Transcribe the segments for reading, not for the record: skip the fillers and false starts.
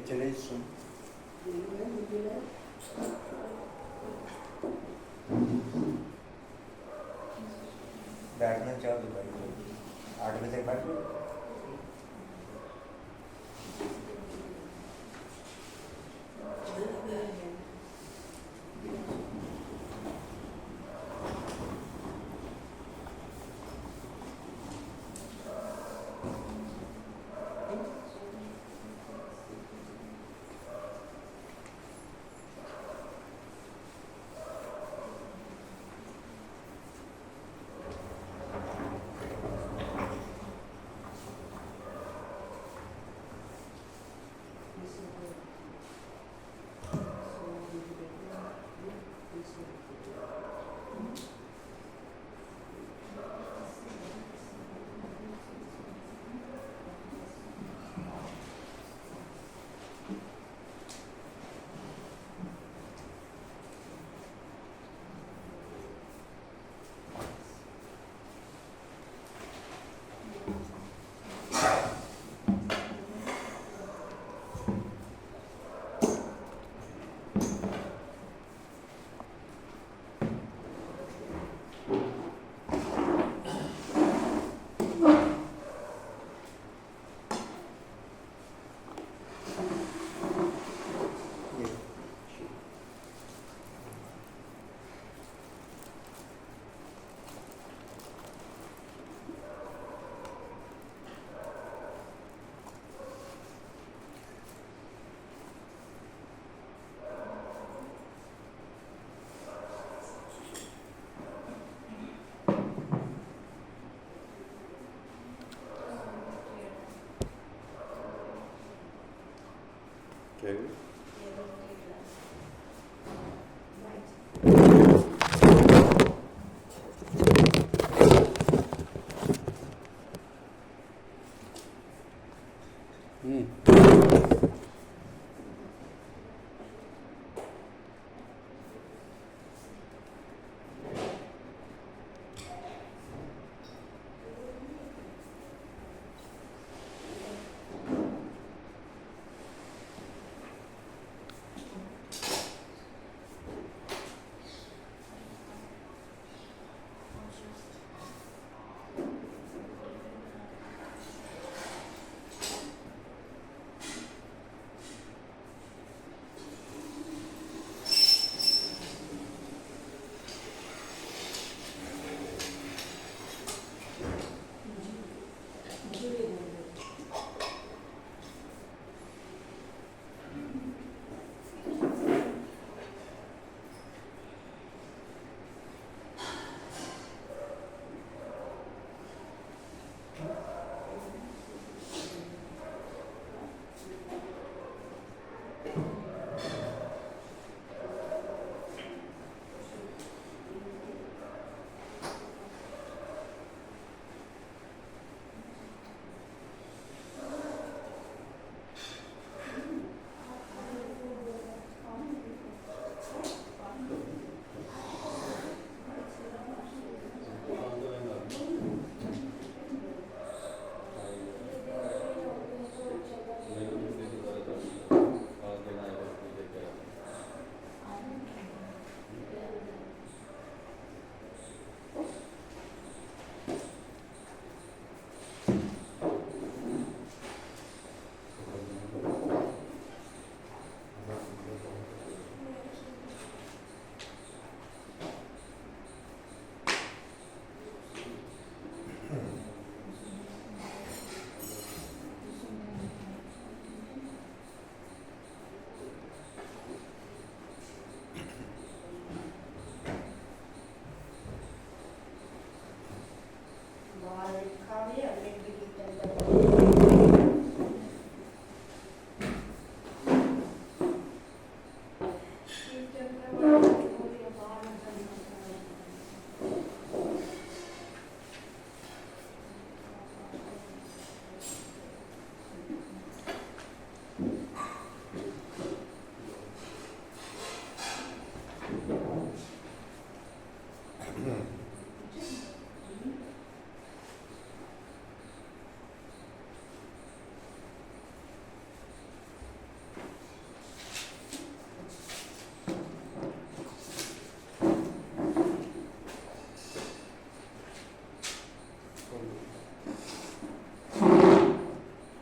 चले सुन बैठना चाहो तो बैठ लो 8 बजे तक बैठ लो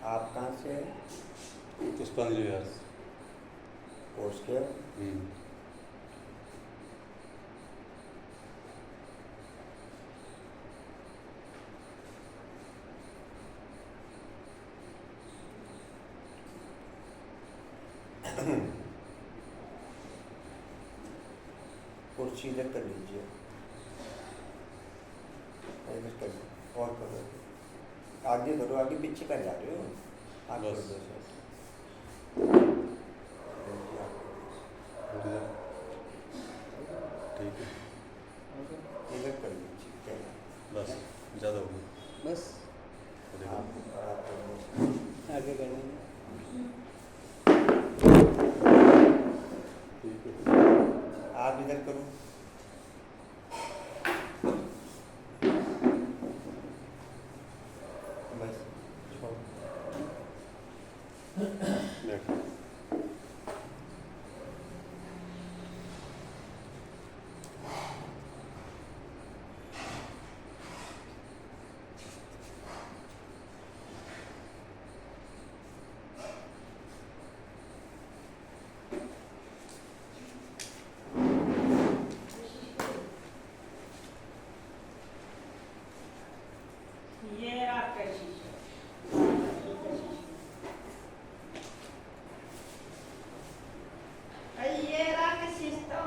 आप कहाँ से हैं? पुष्पांजलि विहार से। कोर्स के हो? कुर्सी इधर कर लीजिए, इधर कर लो, और करो, आगे करो, आगे पीछे कर जा रहे हो आप, कर बस। दो सर। ठीक है, इधर कर लीजिए, क्या है? बस ज़्यादा हो गया, बस आप कर लो। आगे कर लेंगे। ठीक है। आप इधर करो, बस छोड़। बैठो। ये आपका शीशा। ये आपका शीशा।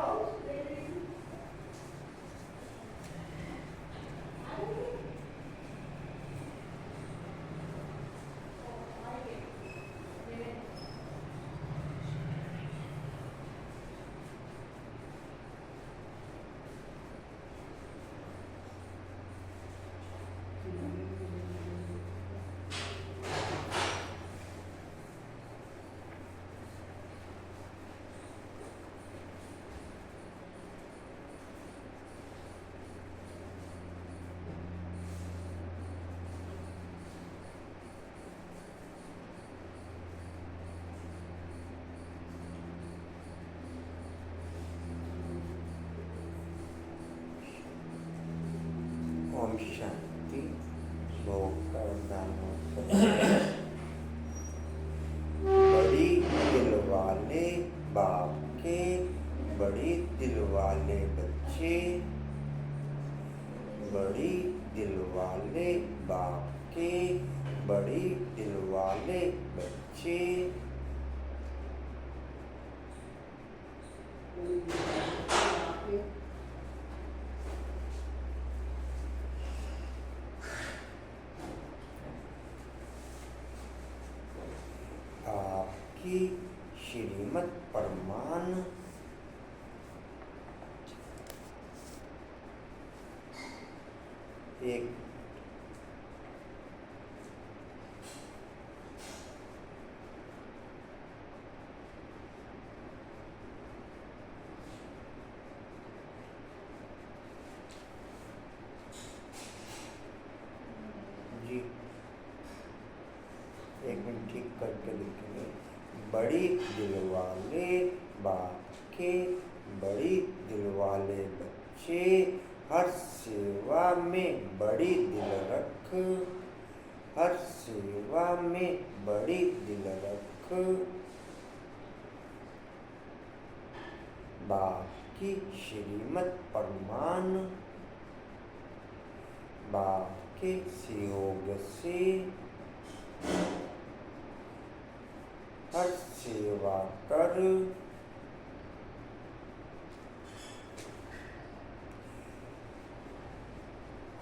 ओम शांति। बड़ी दिल वाले बाप के बड़ी दिल वाले बच्चे, बड़ी दिल वाले बाप के बड़ी दिल वाले बच्चे, आपकी श्रीमत परमान एक जी, एक मिनट ठीक करके लिखेंगे। बड़ी दिल वाले बाप के बड़ी दिल वाले बच्चे, हर सेवा में बड़ी दिल रख, हर सेवा में बड़ी दिल रख, बाप की श्रीमत परमान, बाप के सहयोग से हर सेवा कर,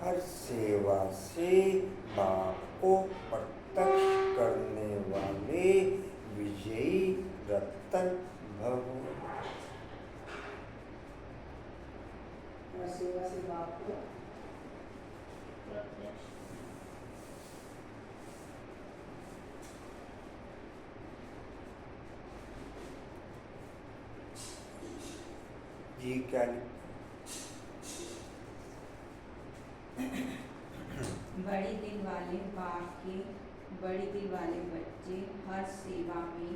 हर सेवा से बाप को प्रत्यक्ष करने वाले विजयी रतन भव। हर सेवा से बाप को प्रत्यक्ष जी क्या बड़ी दिल वाले बाप के बड़ी दिल वाले बच्चे, हर सेवा में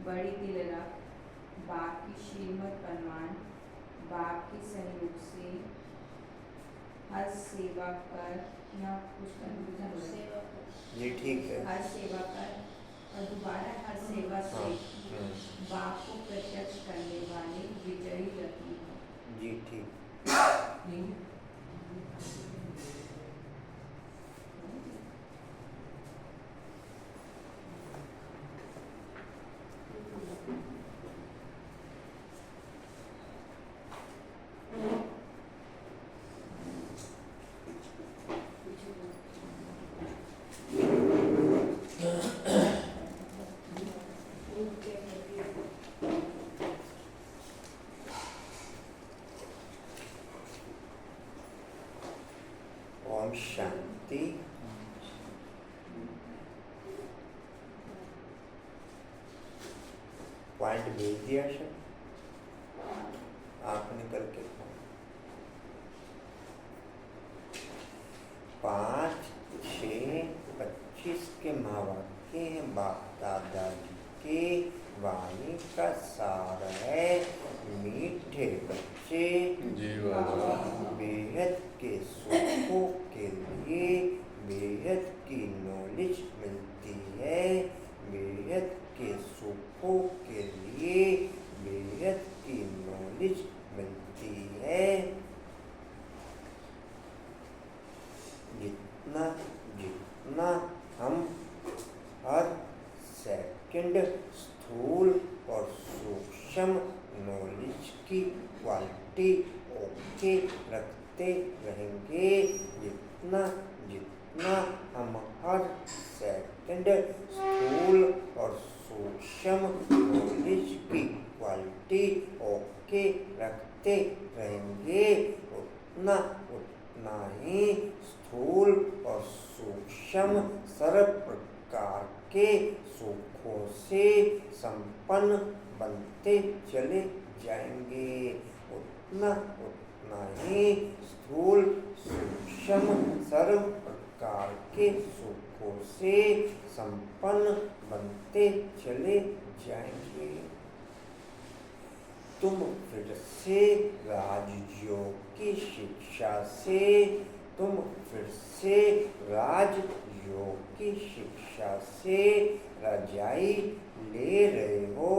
बड़ी दिल रख, बाप की श्रीमत परमान, बाप के सहयोग से हर सेवा कर, या कुछ कंफ्यूजन हो रहा है। जी ठीक है। हर सेवा कर और दोबारा हर सेवा से हाँ, बाप को प्रत्यक्ष करने वाले विजयी रति हो। जी ठीक। ओम शांति। पॉइंट भेज दिया सर, आंख निकल के 5-6-25 के महावाक्य हैं। बाप दादा जी के वाणी का सार है। मीठे बच्चे बेहद के सुखों के लिए बेहद की नॉलेज मिलती है। बेहद के सुखों के लिए बेहद की नॉलेज मिलती है। जितना जितना हम हर सेकंड स्थूल और सूक्ष्म नॉलेज की क्वालिटी ओके रखते रहेंगे, जितना जितना हम हर सेकंड स्थूल और सूक्ष्म नॉलेज की क्वालिटी ओके रखते रहेंगे, उतना उतना ही स्थूल और सूक्ष्म सर्व प्रकार के सुखों से संपन्न बनते चले जाएंगे। उतना उतना ही स्थूल सूक्ष्म सर्व प्रकार के सुखों से संपन्न बनते चले जाएंगे। तुम फिर से राजयोग की शिक्षा से तुम फिर से राजयोग की शिक्षा से रजाई ले रहे हो।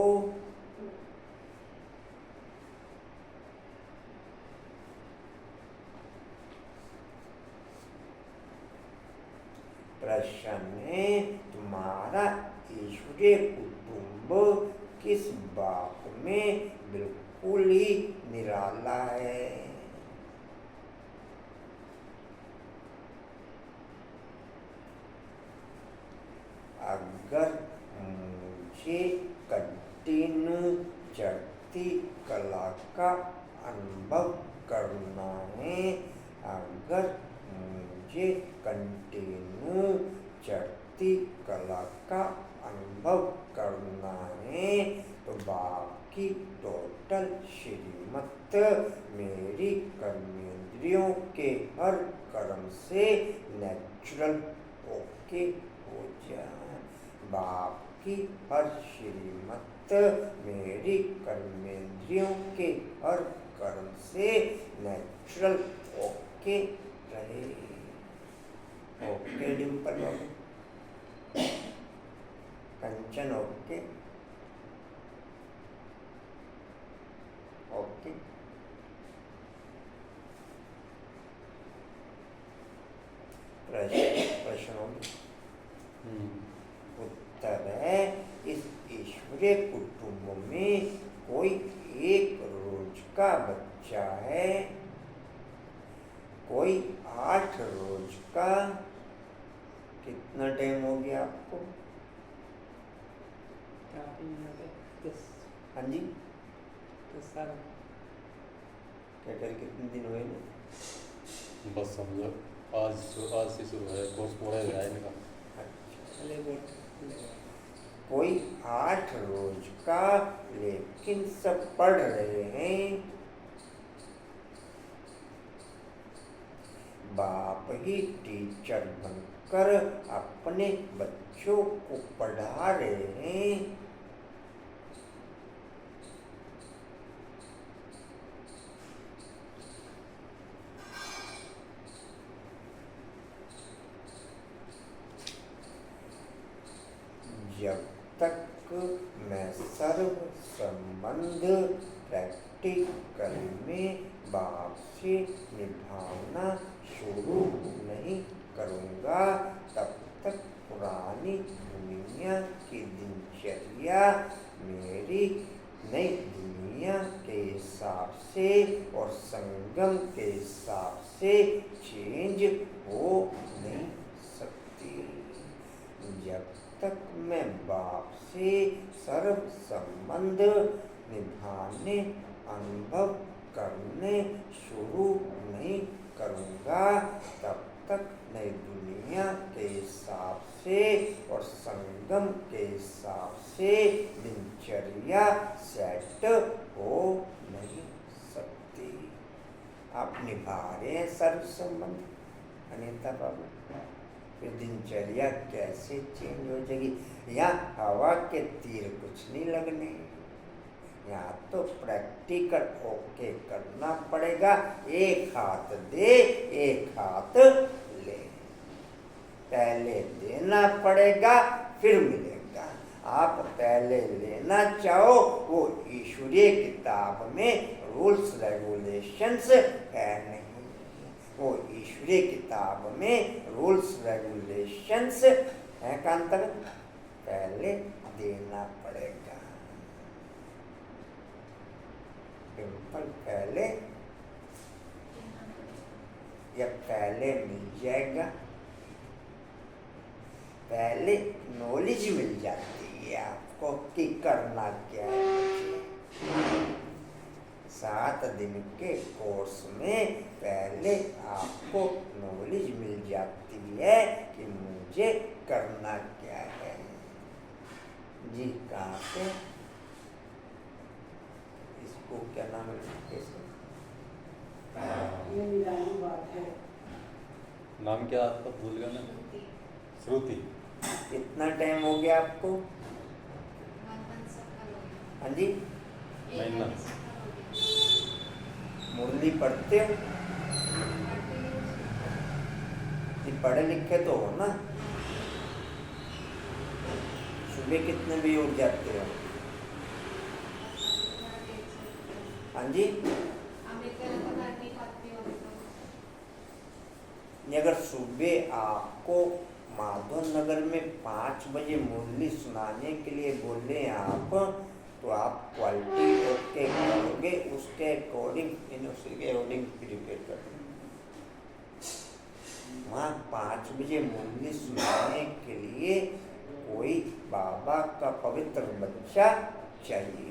प्रश्न है, तुम्हारा ईश्वरीय कुटुंब किस बात में बिल्कुल ही निराला है? अगर मुझे कंटिन्यू चढ़ती कला का अनुभव करना है, अगर मुझे कंटिन्यू चढ़ती कला का अनुभव करना है, तो बाप की टोटल श्रीमत मेरी कर्मेंद्रियों के हर कर्म से नेचुरल ओके हो जाए। बाप की हर श्रीमत मेरी कर्मेंद्रियों के हर कर्म से नेचुरल ओके रहे। ओके डिम्पल बाबू, कंचन ओके, ओके। प्रश्नों उत्तर है, इस ईश्वरीय कुटुंब में कोई एक रोज का बच्चा है, कोई 8 रोज का। कितना टाइम हो गया आपको? हाँ जी, क्या कर कितने दिन हुए ना? बस समझो आज से शुरू है कोर्स पूरा हो जाएगा। कोई 8 रोज का, लेकिन सब पढ़ रहे हैं। बाप ही टीचर बनकर अपने बच्चों को पढ़ा रहे हैं। जब तक मैं सर्व संबंध प्रैक्टिकल में बाप से निभाना शुरू नहीं करूँगा, तब तक पुरानी दुनिया की दिनचर्या मेरी नई दुनिया के हिसाब से और संगम के हिसाब से चेंज हो नहीं सकती। जब तक मैं बाप से सर्व संबंध निभाने, अनुभव करने शुरू नहीं करूँगा, तब तक नई दुनिया के हिसाब से और संगम के हिसाब से दिनचर्या सेट हो नहीं सकती। आप निभा रहे हैं सर्व संबंध अनीता बाबू, फिर दिनचर्या कैसे चेंज हो जाएगी? यहाँ हवा के तीर कुछ नहीं लगने, यहाँ तो प्रैक्टिकल ओके करना पड़ेगा। एक हाथ दे, एक हाथ ले, पहले देना पड़ेगा फिर मिलेगा। आप पहले लेना चाहो, वो ईश्वरीय किताब में रूल्स रेगुलेशंस है नहीं, वो ईश्वरीय किताब में रूल्स रेगुलेशंस है का अंतर, पहले देना पड़ेगा। सिंपल पहले या पहले मिल जाएगा, पहले नॉलेज मिल जाती है आपको कि करना क्या है। 7 दिन के कोर्स में पहले आपको नॉलेज मिल जाती है कि मुझे करना क्या है। जी कहाँ से, इसको क्या नाम है? ये निराली बात है। नाम क्या आपका? भूल गया ना। श्रुति। कितना टाइम हो गया आपको? हाँ जी, महीना। मुरली पढ़ते हो? जी पढ़े लिखे तो हो ना? सुबह कितने बजे उठ जाते हो? हाँ जी, अगर सुबह आपको माधव नगर में 5 बजे मुरली सुनाने के लिए बोले आप, तो आप क्वालिटी ओके करोगे, उसके अकॉर्डिंग उसके अकॉर्डिंग प्रिपेयर करोगे। वहाँ 5 बजे मुरली सुनाने के लिए कोई बाबा का पवित्र बच्चा चाहिए।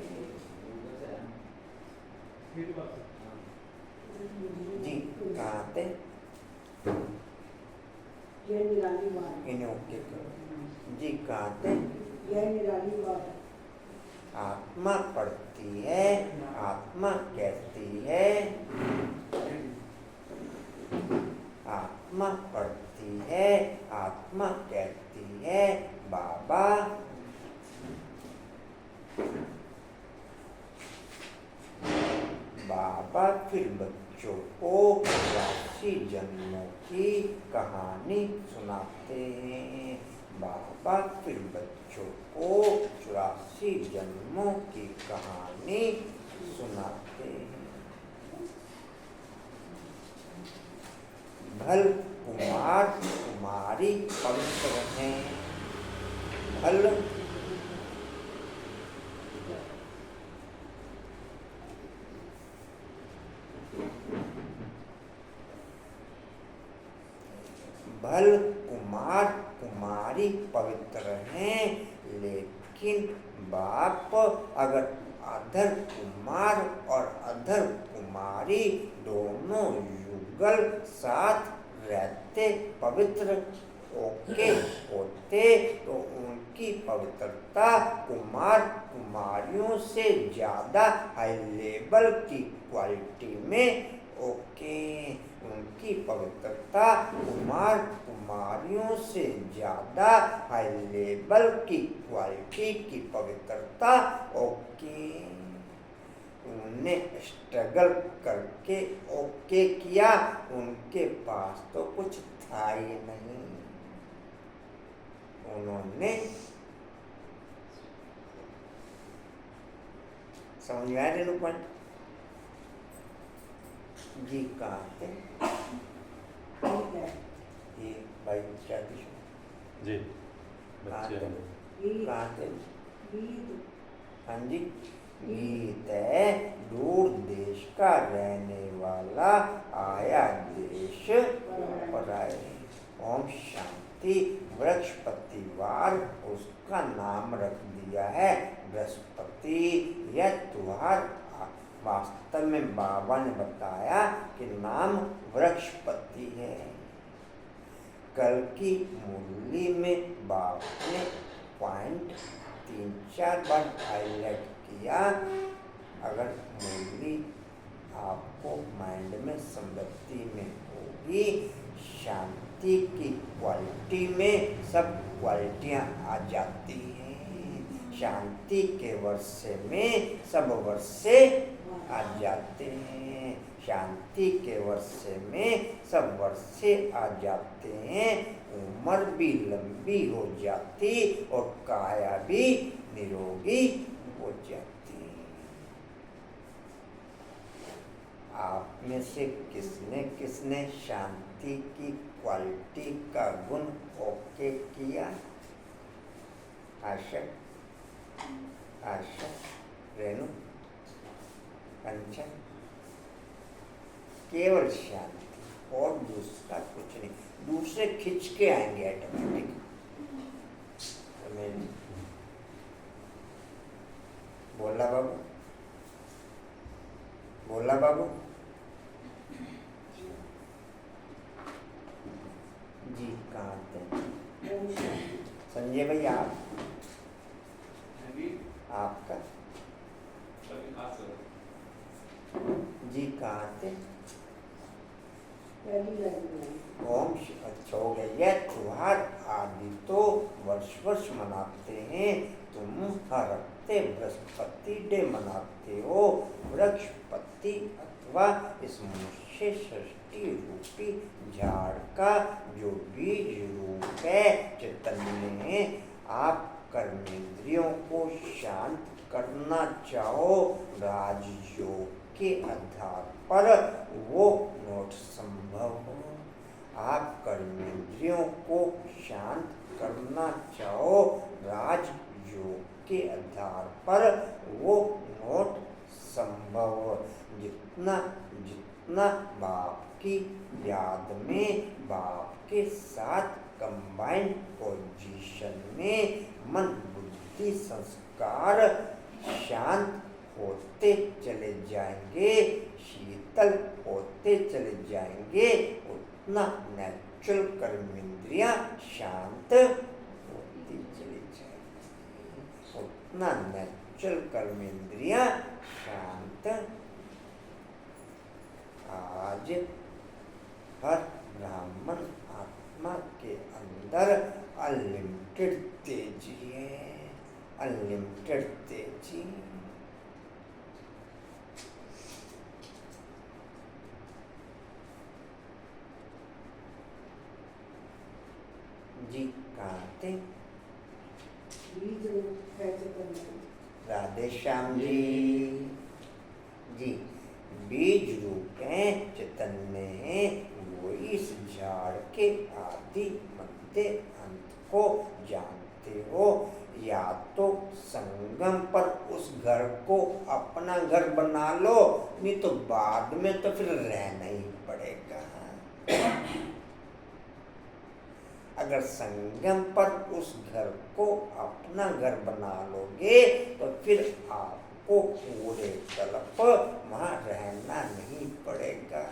जी कहाँ थे? ये निराली बात है। इन्हें ओके करो। जी कहाँ थे? ये निराली बात है। आत्मा पढ़ती है, आत्मा कहती है, आत्मा पढ़ती है, आत्मा कहती है बाबा बाबा फिर बच्चों को 84 जन्मों की कहानी सुनाते हैं। बाबा फिर बच्चों को 84 जन्मों की कहानी सुनाते हैं। भल कुमार कुमारी पवित्र हैं, भल भल कुमार कुमारी पवित्र हैं, लेकिन बाप अगर अधर कुमार और अधर कुमारी दोनों युगल साथ रहते पवित्र ओके होते, तो उनकी पवित्रता कुमार कुमारियों से ज़्यादा हाई लेवल की क्वालिटी में ओके, उनकी पवित्रता कुमार कुमारियों से ज़्यादा हाई लेवल की क्वालिटी की पवित्रता ओके। उन्होंने स्ट्रगल करके ओके किया, उनके पास तो कुछ था ही नहीं। उन्होंने समझ में आया रेणुपन जी? कहाँ थे ठीक है। ये भाई क्या कुछ जी कहाँ बच्चे थे? हैं। गीत कहाँ थे? गीत हाँ जी। गीत है दूर देश का रहने वाला आया देश पर आए। ओम शांति। बृहस्पतिवार उसका नाम रख दिया है बृहस्पति। यह त्योहार वास्तव में बाबा ने बताया कि नाम बृहस्पति है। कल की मुरली में बाप ने पॉइंट 3-4 बार हाईलाइट किया। अगर मुरली आपको माइंड में स्मृति में होगी, शांति की क्वालिटी में सब क्वालिटियाँ आ जाती हैं। शांति के वर्षे में सब वर्षे आ जाते हैं। शांति के वर्षे में सब वर्षे आ जाते हैं। उम्र भी लंबी हो जाती और काया भी निरोगी हो जाती। आप में से किसने किसने शांति की क्वालिटी का गुण ओके किया? आशा, आशा, रेणु, कंचन, केवल शांति और दूसरा कुछ नहीं। दूसरे खिंच के आएंगे ऑटोमेटिक। बोला बाबू, बोला बाबू जी। कहाँ थे ओम शांति। संजय भाई? आप आपका जी कहाँ थे? पहली लाइन में ओम अच्छा हो गया। यह त्योहार आदि तो वर्ष मनाते हैं। तुम हर हफ्ते बृहस्पति डे मनाते हो। बृहस्पति अथवा इस मनुष्य सृष्टि रूपी झाड़ का जो बीज रूप है चैतन्य, आप कर्मेंद्रियों को शांत करना चाहो, राजयोग के आधार पर वो नोट संभव हो। आप कर्मेंद्रियों को शांत करना चाहो, राजयोग के आधार पर वो नोट संभव हो। जितना जितना बाप की याद में, बाप के साथ कंबाइंड पोजीशन में मन बुद्धि संस्कार शांत होते चले जाएंगे, शीतल होते चले जाएंगे, उतना नेचुरल कर्मेंद्रियां शांत होती चली जाएंगी। उतना नेचुरल कर्मेंद्रियां शांत। आज हर ब्राह्मण आत्मा के अंदर अनलिमिटेड तेजी है, अनलिमिटेड तेजी। जी कहाँ थे? बीज रूप कैसे करना? राधे श्याम जी। जी बीज रूप है, चैतन्य है, वो इस झाड़ के आदि मध्य अंत को जानते हो। या तो संगम पर उस घर को अपना घर बना लो, नहीं तो बाद में तो फिर रहना ही पड़ेगा। अगर संगम पर उस घर को अपना घर बना लोगे तो फिर आपको पूरे कल्प वहाँ रहना नहीं पड़ेगा।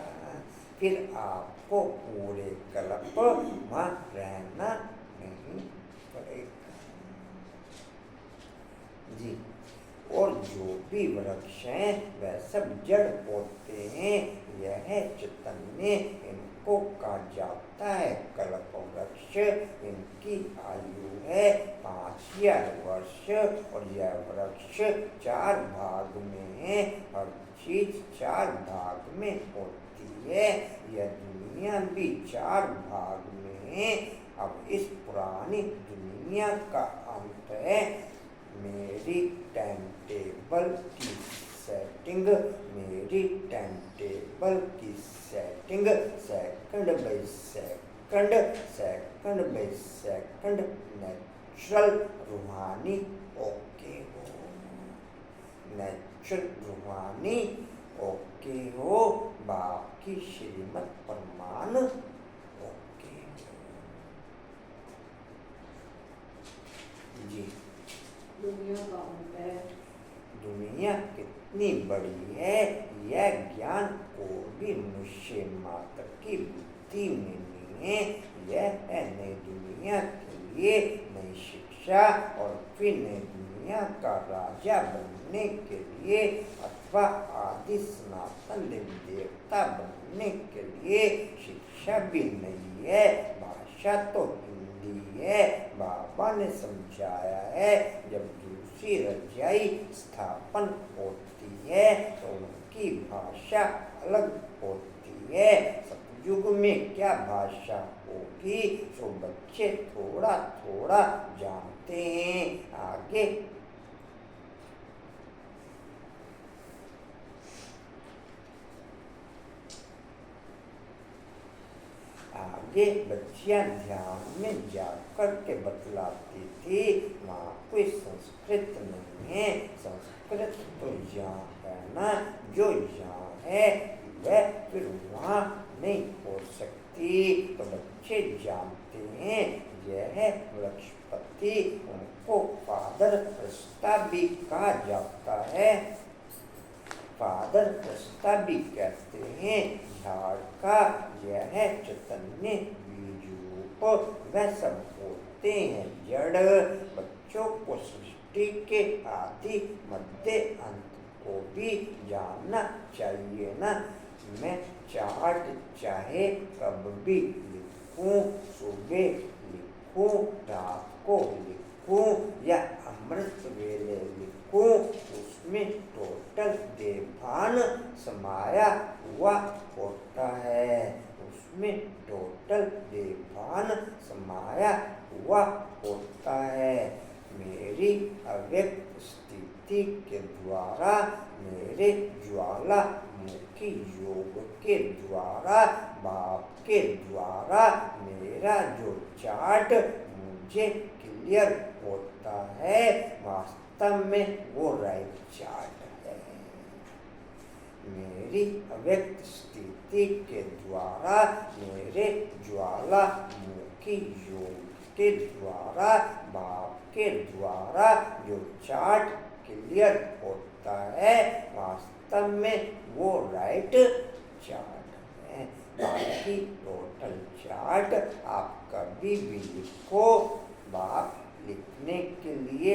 फिर आपको पूरे कल्प वहाँ रहना नहीं पड़ेगा। जी और जो भी वृक्ष हैं वह सब जड़ होते हैं। यह चैतन्य इनको कहा जाता है कल्प वृक्ष। इनकी आयु है 5000 वर्ष और यह वृक्ष 4 भाग में है। हर चीज 4 भाग में होती है। यह दुनिया भी 4 भाग में है। अब इस पुरानी दुनिया का अंत है। मेरी टाइम टेबल की सेटिंग, मेरी टाइम टेबल की setting, second by second, second by second natural रूहानी ओके हो, नेचुरल रूहानी ओके हो, बाकी श्रीमत प्रमाण ओके हो। जी, दुनिया कहाँ है? दुनिया कितनी बड़ी है यह ज्ञान को भी मनुष्य मात्र की बुद्धि में नहीं है। यह है नई दुनिया के लिए नई शिक्षा और फिर नई दुनिया का राजा बनने के लिए अथवा आदि सनातन देवी देवता बनने के लिए शिक्षा भी नहीं है। भाषा तो हिंदी है। बाबा ने समझाया है जब दूसरी रजाई स्थापन होती है तो उनकी भाषा अलग होती है। सतयुग में क्या भाषा होगी तो बच्चे थोड़ा थोड़ा जानते हैं। आगे बच्चियां ध्यान में जाकर के बतलाती थी वहाँ कोई संस्कृत नहीं है, संस्कृत तो यहाँ है ना, जो यहाँ है वह फिर वहाँ नहीं हो सकती। तो बच्चे जानते हैं यह वृक्षपति, उनको फादर रास्ता भी कहा जाता है, फादर रास्ता भी कहते हैं। झाड़ का यह चैतन्य बीज रूप वह सब होते हैं जड़। बच्चों को सृष्टि के आदि मध्य अंत को भी जानना चाहिए ना। मैं चार्ट चाहे कब भी लिखूं, सुबह लिखूं, रात को लिखूं या अमृत वेले लिखूं, उसमें टोटल देवभान समाया हुआ होता है, उसमें टोटल देवभान समाया हुआ होता है। मेरी अव्यक्त स्थिति के द्वारा, मेरे ज्वालामुखी योग के द्वारा, बाप के द्वारा मेरा जो चार्ट मुझे क्लियर होता है वास्तव में वो राइट चार्ट है। मेरी अव्यक्त स्थिति के द्वारा, मेरे ज्वालामुखी योग के द्वारा, बाप के द्वारा जो चार्ट क्लियर होता है वास्तव में वो राइट चार्ट है। बाकी टोटल चार्ट आप कभी भी लिखो, बाप लिखने के लिए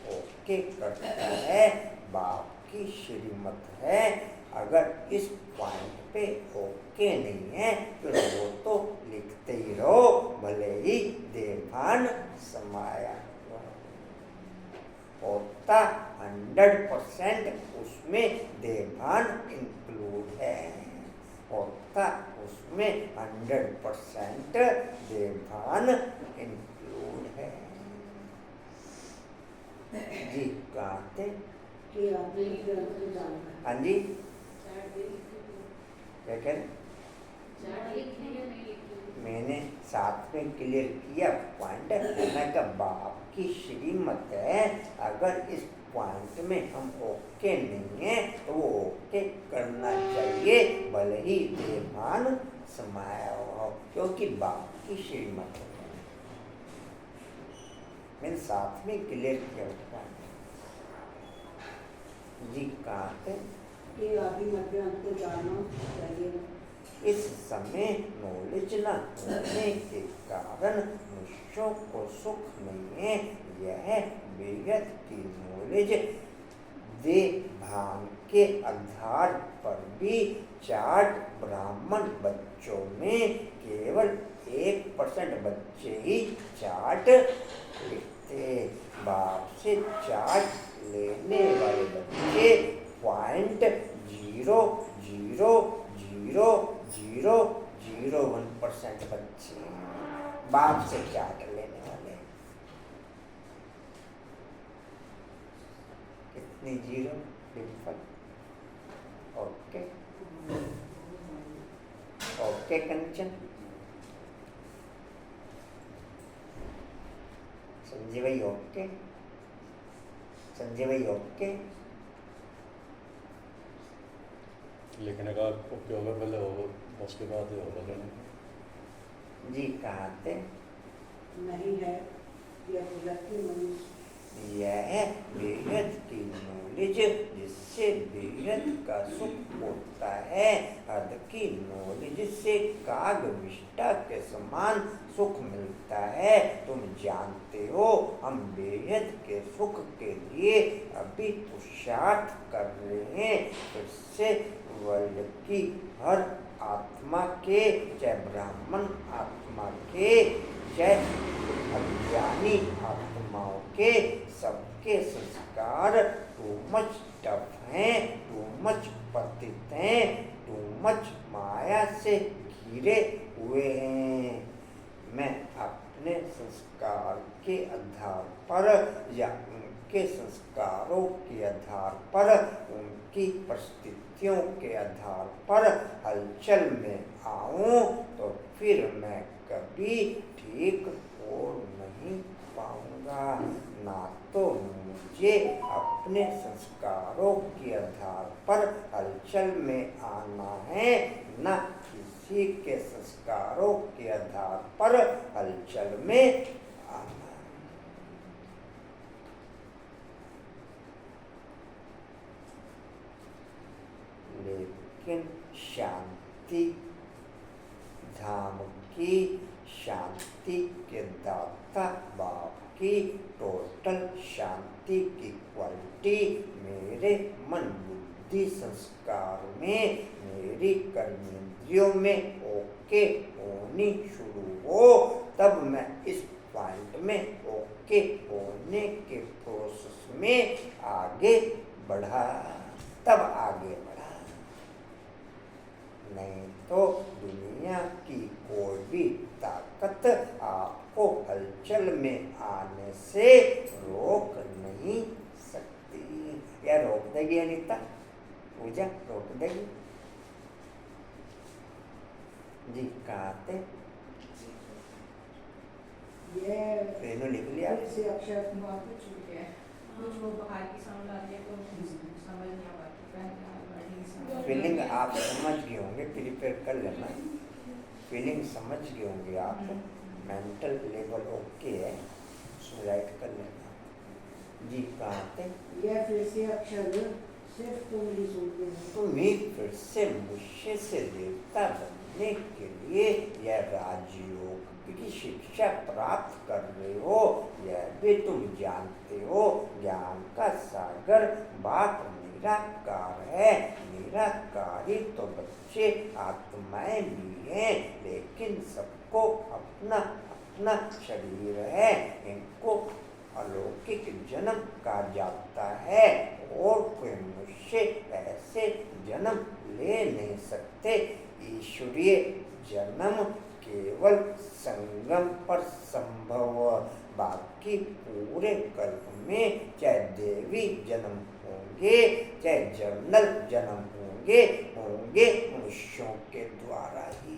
ओके करता है, बाप की श्रीमत है। अगर इस पॉइंट पे ओके नहीं है तो वो तो लिखते ही रहो, भले ही देवभान समाया होता 100% उसमें देवभान इंक्लूड है, होता उसमें 100% देवभान इंक्लूड है। जी कहते कि आदमी ग्रंथ को जानना है। हाँ जी, क्या कह रहे? मैंने साथ में क्लियर किया पॉइंट। मैं कहा बाप की श्रीमत है, अगर इस पॉइंट में हम ओके नहीं है तो वो ओके करना चाहिए, भले ही देवभान समाया हो, क्योंकि बाप की श्रीमत है। मैंने साथ में क्लियर किया पॉइंट। जी कहाँ थे? कि आदि मध्य अंत को जानना चाहिए। इस समय नॉलेज न होने के कारण मनुष्यों को सुख नहीं है। यह बेहद की नॉलेज दे भान के आधार पर भी चार्ट ब्राह्मण बच्चों में केवल 1% बच्चे ही चार्ट लिखते। बाप से चार्ट लेने वाले बच्चे 0.00001% बच्चे बाप से चार्ट लेने वाले। कितनी जीरो? डिफर ओके ओके कंचन, संजय भाई ओके, संजय भाई ओके। लिखने का ओके होगा पहले, हो उसके बाद ही होगा लेने। जी कहाँ थे? नहीं है यह लकी मनुष्य, यह बेहद की नॉलेज जिससे बेहद का सुख होता है। हद की नॉलेज से काग विष्टा के समान सुख मिलता है। तुम जानते हो हम बेहद के सुख के लिए अभी पुरुषार्थ कर रहे हैं। इससे वर्ल्ड की हर आत्मा के, चाहे ब्राह्मण आत्मा के, चाहे अज्ञानी आत्माओं के, सबके संस्कार टू मच टफ हैं, टू मच पतित हैं, टू मच माया से घिरे हुए हैं। मैं अपने संस्कार के आधार पर या उनके संस्कारों के आधार पर, उनकी परिस्थितियों के आधार पर हलचल में आऊं तो फिर मैं कभी ठीक हो नहीं पाऊंगा। ना तो मुझे अपने संस्कारों के आधार पर हलचल में आना है, न किसी के संस्कारों के आधार पर हलचल में आना। लेकिन शांति धाम की, शांति के दाता बाप की टोटल शांति की क्वालिटी मेरे मन बुद्धि संस्कार में, मेरी कर्मेंद्रियों में ओके होनी शुरू हो, तब मैं इस पॉइंट में ओके होने के प्रोसेस में आगे बढ़ा, तब आगे बढ़ा। नहीं तो दुनिया की कोई भी ताकत आपको हलचल में आने से रोक नहीं सकती। या रोक देगी अनीता? पूजा रोक देगी? जी कहाँ थे? ये रेनू लिख लिया? फिर से अक्षर बहुत कुछ छूट गया है। कुछ वो बाहर की साउंड आती है तो समझ नहीं आ पाती। फीलिंग आप समझ गए होंगे, प्रिपेयर कर लेना। फीलिंग समझ गए होंगे आप, मेंटल लेवल ओके है, उसमें राइट कर लेना। जी कहाँ थे? यह फिर से अक्षर सिर्फ तुम ही सुनते हो। तुम ही फिर से मुझसे से देवता बनने के लिए यह राजयोग की शिक्षा प्राप्त कर रहे हो। यह भी तुम जानते हो ज्ञान का सागर बाप निराकार है। निराकारी तो बच्चे आत्माएं भी हैं, लेकिन सबको अपना अपना शरीर है। इनको अलौकिक जन्म कहा जाता है और कोई मनुष्य ऐसे जन्म ले नहीं सकते। ईश्वरीय जन्म केवल संगम पर संभव, बाकी पूरे कल्प में चाहे देवी जन्म होंगे, चाहे जर्नल जन्म होंगे, होंगे मनुष्यों के द्वारा ही।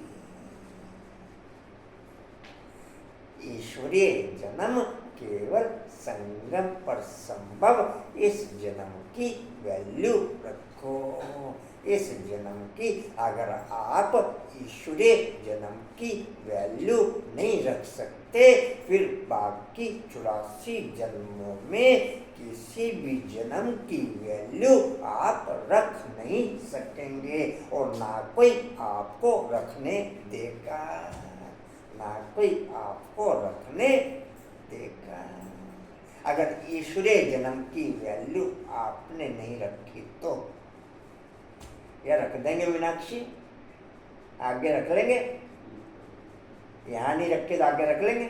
ईश्वरीय जन्म केवल संगम पर संभव। इस जन्म की वैल्यू रखो। इस जन्म की, अगर आप ईश्वरीय जन्म की वैल्यू नहीं रख सकते, फिर बाकी 84 जन्मों में किसी भी जन्म की वैल्यू आप रख नहीं सकेंगे और ना कोई आपको रखने देगा, ना कोई आपको रखने देगा। अगर ईश्वरीय जन्म की वैल्यू आपने नहीं रखी तो या रख देंगे मीनाक्षी? आगे रख लेंगे? यहाँ नहीं रखे तो आगे रख लेंगे?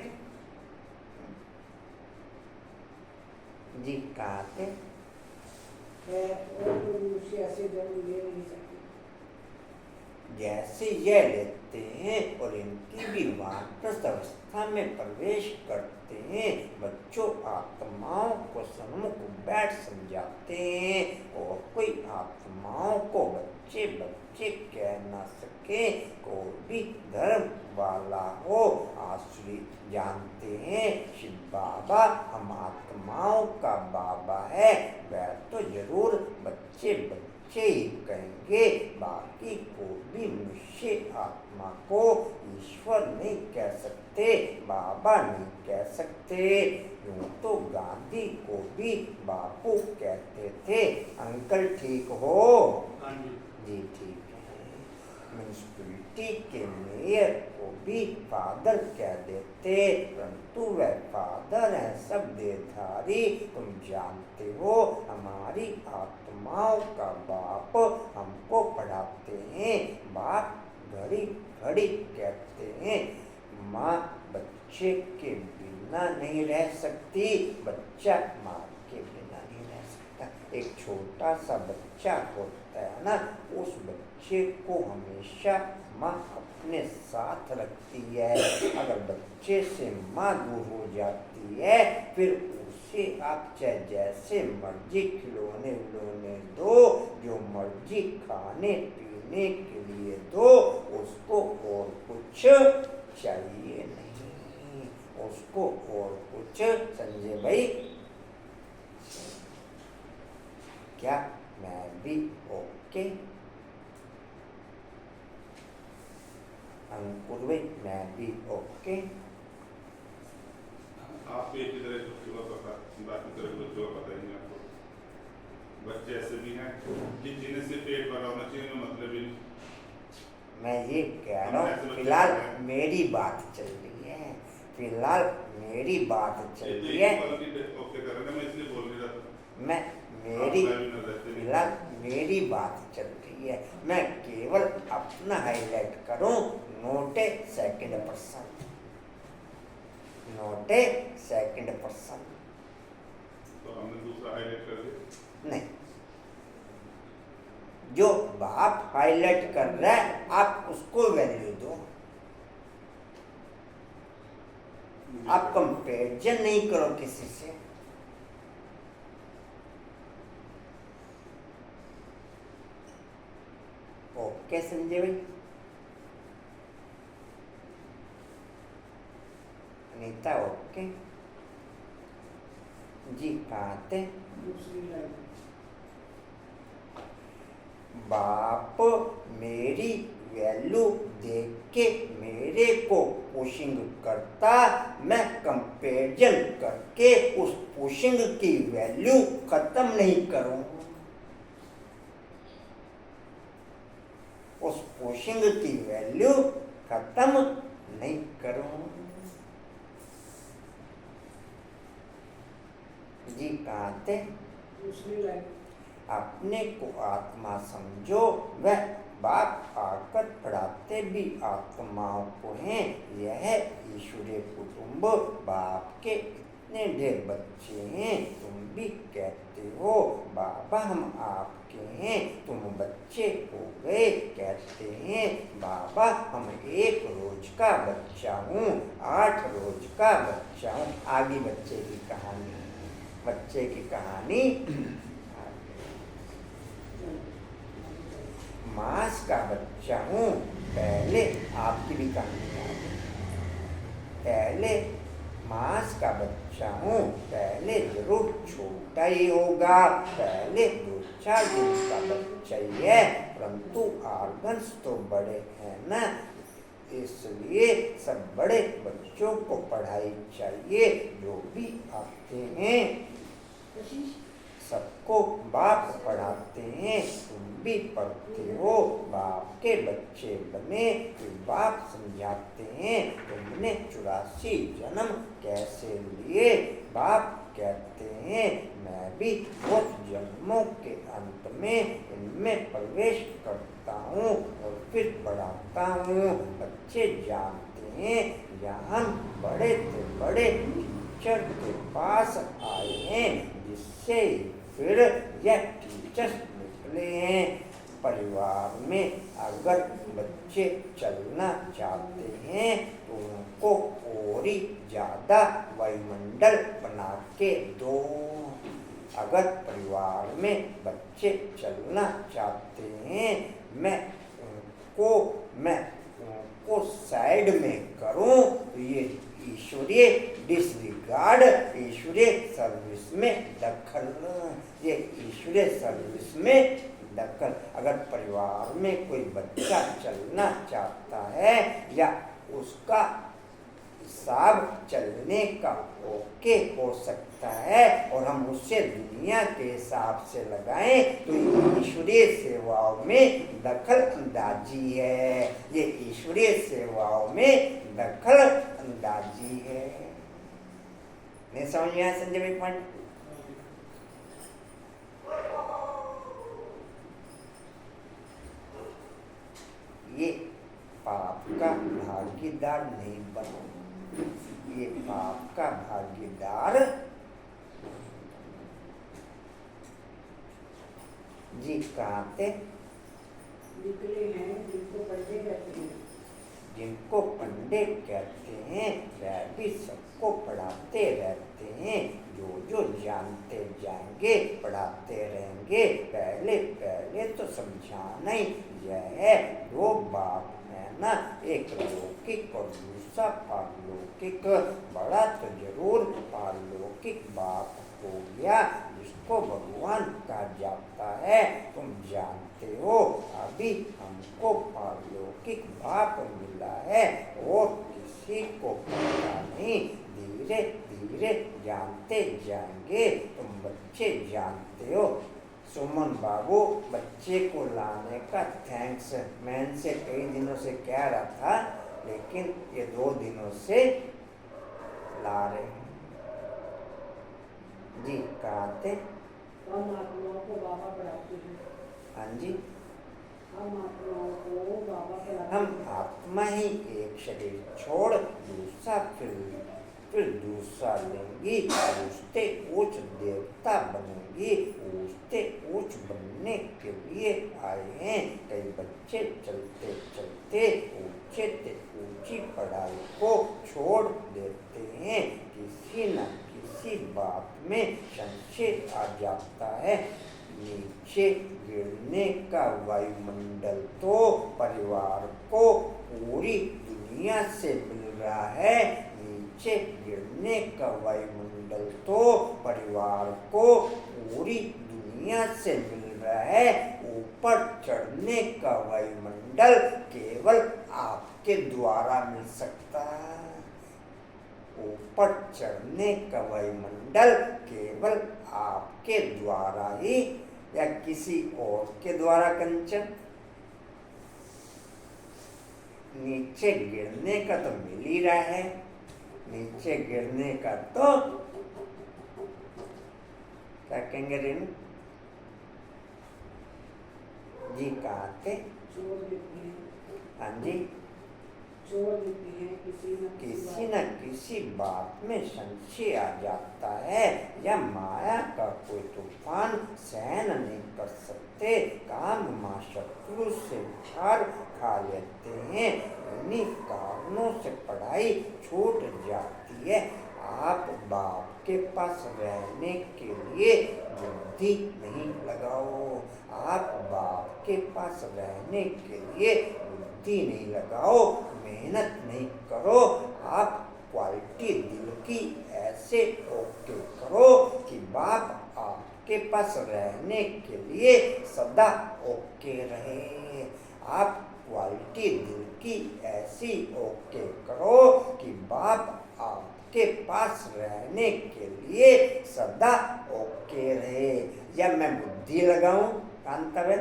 जी कहाँ थे? और कोई मनुष्य ऐसे जन्म ले नहीं सकते। जैसे यह लेते हैं और इनकी भी वानप्रस्थ अवस्था में प्रवेश करते हैं। बच्चों आत्माओं को सन्मुख बैठ समझाते हैं और कोई आत्माओं को बच्चे बच्चे कह न सके, को भी धर्म वाला हो आश्रित जानते हैं। शिव बाबा हम आत्माओं का बाबा है, वह तो जरूर बच्चे बच्चे ही कहेंगे, बाकी को भी मनुष्य आत्मा को ईश्वर नहीं कह सकते, बाबा नहीं कह सकते। यूं तो गांधी को भी बापू कहते थे। अंकल ठीक हो? जी ठीक है। म्यूनिसिपैलिटी के मेयर को भी फादर कह देते, परंतु वह फादर है सब देधारी। तुम जानते हो हमारी आत्माओं का बाप हमको पढ़ाते हैं। बाप घड़ी घड़ी कहते हैं माँ बच्चे के बिना नहीं रह सकती, बच्चा माँ के बिना नहीं रह सकता। एक छोटा सा बच्चा होता है ना, उस बच्चे को हमेशा माँ अपने साथ रखती है। अगर बच्चे से माँ दूर हो जाती है फिर उसे आप चाहे जैसे मर्जी खिलौने उलौने दो, जो मर्जी खाने पीने के लिए दो, उसको और कुछ चाहिए नहीं, उसको और कुछ। संजय भाई क्या मैं भी ओके? अंकुर भाई मैं भी ओके? आप एक की तरह बच्चों का पता, बाकी तरह बच्चों का पता ही नहीं आपको। बच्चे ऐसे भी हैं जिन्हें से पेट भरा होना चाहिए, मतलब ही नहीं। मैं ये कह रहा हूँ फिलहाल मेरी बात चल रही है, फिलहाल मेरी बात चल रही है। मैं इसलिए बोल नहीं रहा था। मैं मेरी फिलहाल मेरी बात चल रही है, मैं केवल अपना हाईलाइट करूं। नोटे सेकंड पर्सन, नोटे सेकंड पर्सन। तो हमने दूसरा हाईलाइट कर दिया। नहीं, जो बाप हाईलाइट कर रहा है आप उसको वैल्यू दो। आप कंपेरिजन नहीं करो किसी से। ओके संजय भाई? अनीता ओके? जी कहाँ थे? दूसरी लाइन। बाप मेरी वैल्यू देख के मेरे को पुशिंग करता, मैं कंपेरिजन करके उस पुशिंग की वैल्यू खत्म नहीं करूं, उस पुशिंग की वैल्यू खत्म नहीं करूं। जी कहाँ थे? दूसरी लाइन। अपने को आत्मा समझो, वह बाप आकर पढ़ाते भी आत्माओं को हैं। यह ईश्वरीय कुटुंब, बाप के इतने ढेर बच्चे हैं। तुम भी कहते हो बाबा हम आपके हैं, तुम बच्चे हो गए। कहते हैं बाबा हम 1 रोज का बच्चा हूँ, 8 रोज का बच्चा हूँ। आगे बच्चे की कहानी, बच्चे की कहानी। मास का बच्चा हूँ, पहले आपकी भी कहानी है। पहले मास का बच्चा हूँ, पहले जरूर छोटा ही होगा, पहले 2-4 दिन का बच्चा ही है, परंतु आर्गन्स तो बड़े हैं ना, इसलिए सब बड़े बच्चों को पढ़ाई चाहिए। जो भी आते हैं सबको बाप पढ़ाते हैं, तुम भी पढ़ते हो। बाप के बच्चे बने तो बाप समझाते हैं तुमने 84 जन्म कैसे लिए। बाप कहते हैं मैं भी बहुत जन्मों के अंत में इनमें प्रवेश करता हूँ और फिर पढ़ाता हूँ। बच्चे जानते हैं यहाँ बड़े से बड़े टीचर के पास आए हैं, जिससे फिर यह टीचर्स निकले हैं। परिवार में अगर बच्चे चलना चाहते हैं तो उनको और ही ज़्यादा वायुमंडल बना के दो। अगर परिवार में बच्चे चलना चाहते हैं मैं उनको साइड में करूं तो ये ईश्वरीय डिसरिगार्ड, ईश्वरीय सर्विस में दखल, ये ईश्वरीय सर्विस में दखल। अगर परिवार में कोई बच्चा चलना चाहता है या उसका हिसाब चलने का ओके हो सकता है और हम उससे दुनिया के हिसाब से लगाएं तो ईश्वरीय सेवाओं में दखल अंदाजी है, ये ईश्वरीय सेवाओं में दखल अंदाजी है। नहीं समझ में आया संजय भाई पॉइंट? ये पाप का भागीदार नहीं बनो, ये पाप का भागीदार जी कहाँ थे? निकले हैं जिनको पंडे कहते हैं, जिनको पंडित कहते हैं वह भी सबको पढ़ाते रहते हैं। जो जानते जाएंगे पढ़ाते रहेंगे। पहले पहले तो समझाना ही यह है, दो बाप है ना, एक लौकिक और दूसरा पारलौकिक। बड़ा तो जरूर पारलौकिक बाप हो गया जिसको भगवान कहा जाता है। तुम जानते हो अभी हमको पारलौकिक बाप मिला है और किसी को पता नहीं। धीरे धीरे जानते जाएंगे। तुम बच्चे जानते हो। सुमन बाबू बच्चे को लाने का थैंक्स मैं इनसे कई दिनों से कह रहा था, लेकिन ये 2 दिनों से ला रहे हैं। जी कहाँ थे? हम आत्माओं को बाबा पढ़ाते हैं। हाँ जी, हम आत्माओं को बाबा पढ़ाते हम हैं। आत्मा ही एक शरीर छोड़ दूसरा फिर दूसरा लेंगी, ऊंचते ऊंच देवता बनेंगी। ऊंचते ऊंच बनने के लिए आए हैं। कई बच्चे चलते चलते ऊंचे से ऊंची पढ़ाई को छोड़ देते हैं। किसी न किसी बात में संशय आ जाता है। नीचे गिरने का वायुमंडल तो परिवार को पूरी दुनिया से मिल रहा है। नीचे गिरने का वायुमंडल तो परिवार को पूरी दुनिया से मिल रहा है। ऊपर चढ़ने का वायुमंडल केवल आपके द्वारा मिल सकता है। ऊपर चढ़ने का वायुमंडल केवल आपके द्वारा ही या किसी और के द्वारा कंचन। नीचे गिरने का तो मिल ही रहा है। नीचे गिरने का तो क्या कहेंगे रेणु जी? कहाँ थे? छोड़ देते हैं। हाँ जी, छोड़ देते हैं किसी न किसी बात में संशय आ जाता है या माया का कोई तूफान सहन नहीं कर सकते। काम मां शत्रु से उखाड़ खा लेते हैं। इन्हीं कारणों से पढ़ाई छूट जाती है। आप बाप के पास रहने के लिए बुद्धि नहीं लगाओ। आप बाप के पास रहने के लिए बुद्धि नहीं लगाओ, मेहनत नहीं करो। आप क्वालिटी दिल की ऐसे ओके करो कि बाप आपके पास रहने के लिए सदा ओके रहे। आप क्वालिटी दिल की ऐसी ओके करो कि बाप आपके पास रहने के लिए सदा ओके रहे। या मैं बुद्धि लगाऊं कांतव्य,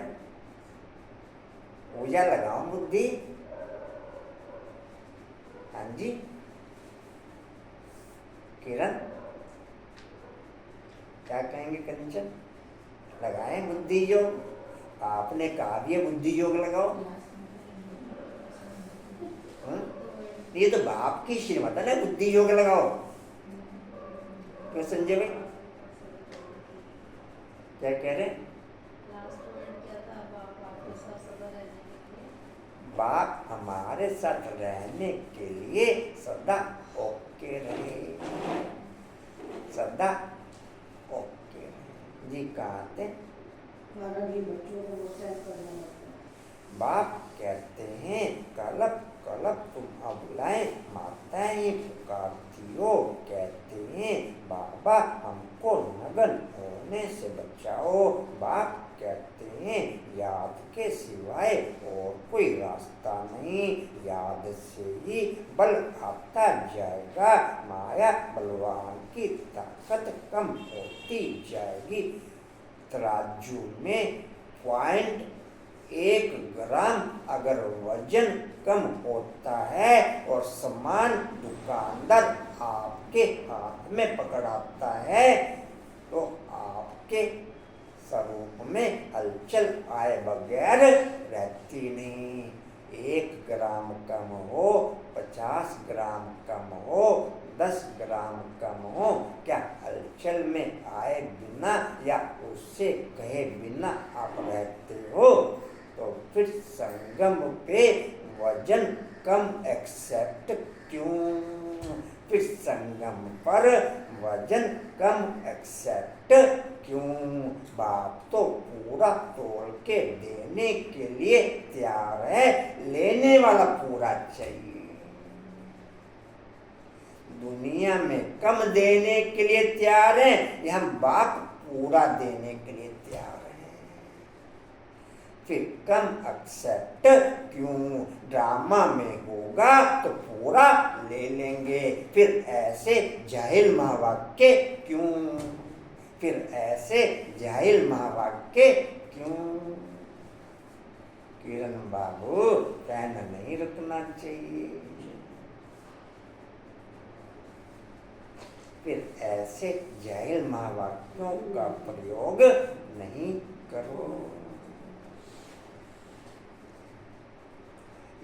ऊर्जा लगाऊं बुद्धि? हाँ जी किरण क्या कहेंगे? कंचन लगाएं बुद्धि योग? आपने कहा भी है बुद्धि योग लगाओ। ये तो बाप की श्रीमत है ना, बुद्धि योग लगाओ। क्यों संजय भाई क्या कह रहे? बाप हमारे साथ रहने के लिए सदा ओके रहे, सदा ओके रहे। जी कहते खाना भी बच्चों को प्रोत्साहित करना होता है। बाप कहते हैं कलप कलप तुम अब लाए, माताएं ही पुकारती हो। कहते हैं बाबा हमको नगन होने से बचाओ। बाप कहते हैं याद के सिवाय और कोई रास्ता नहीं, याद से ही बल आता जाएगा, माया बलवान की ताकत कम होती जाएगी। तराजू में 0.1 ग्राम अगर वजन कम होता है और सामान दुकानदार आपके हाथ में पकड़ाता है तो आपके स्वरूप में हलचल आए बगैर रहती नहीं। 1 ग्राम कम हो, 50 ग्राम कम हो, 10 ग्राम कम हो, क्या हलचल में आए बिना या उससे कहे बिना आप रहते हो? तो फिर संगम पे वजन कम एक्सेप्ट क्यों? फिर संगम पर वजन कम एक्सेप्ट क्यों? बाप तो पूरा तोड़ के देने के लिए तैयार है, लेने वाला पूरा चाहिए। दुनिया में कम देने के लिए तैयार है, यहाँ बाप पूरा देने के लिए तैयार है। फिर कम एक्सेप्ट क्यों? ड्रामा में होगा तो पूरा ले लेंगे। फिर ऐसे जाहिल महावाक्य क्यों? फिर ऐसे जाहिल महावाक्य क्यों? किरण बाबू, कहना नहीं रुकना चाहिए। फिर ऐसे जाहिल महावाक्यों का प्रयोग नहीं करो।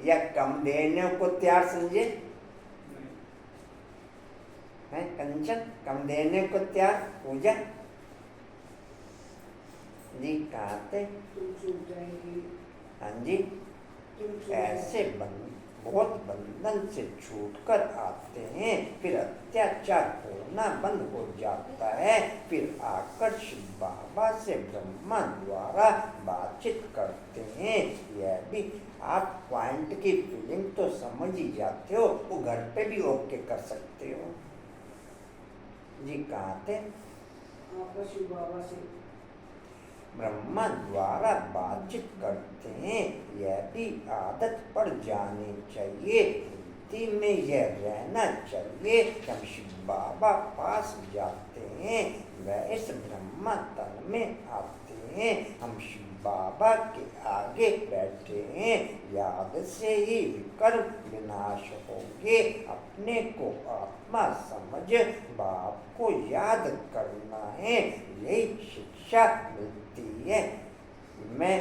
या कम देने को तैयार समझे हैं कंचन? कम देने को तैयार पूजा जी कहते तुम छूट जाएंगी। हाँ जी, ऐसे बहुत बंधन से छूटकर आते हैं, फिर अत्याचार होना बंद हो जाता है। फिर आकर शिव बाबा से ब्रह्मा द्वारा बातचीत करते हैं। यह भी आप पॉइंट की फीलिंग तो समझ ही जाते हो, वो घर पे भी ओके कर सकते हो। जी कहते आपका शिव बाबा से ब्रह्मा द्वारा बातचीत करते हैं। यह भी आदत पड़ जानी चाहिए, बुद्धि में यह रहना चाहिए। हम शिव बाबा पास जाते हैं, वह इस ब्रह्मा तन में आते हैं। हम शिव बाबा के आगे बैठे हैं। याद से ही विकर्म विनाश होंगे। अपने को आत्मा समझ बाप को याद करना है, यही शिक्षा मिलती है। मैं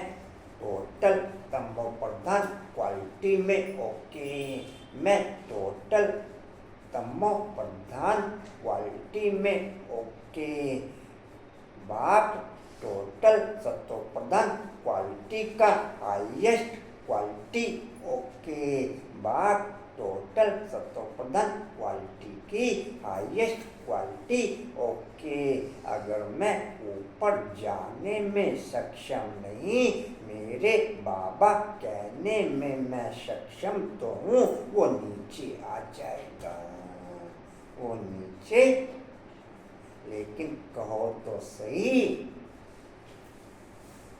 टोटल तमो प्रधान क्वालिटी में ओके। मैं टोटल तमो प्रधान क्वालिटी में ओके। बाप टोटल सत्व प्रधान क्वालिटी का हाईएस्ट क्वालिटी ओके। बाप टोटल सत्व प्रधान क्वालिटी की हाईएस्ट क्वालिटी ओके। अगर मैं ऊपर जाने में सक्षम नहीं, मेरे बाबा कहने में मैं सक्षम तो हूँ, वो नीचे आ जाएगा, वो नीचे। लेकिन कहो तो सही,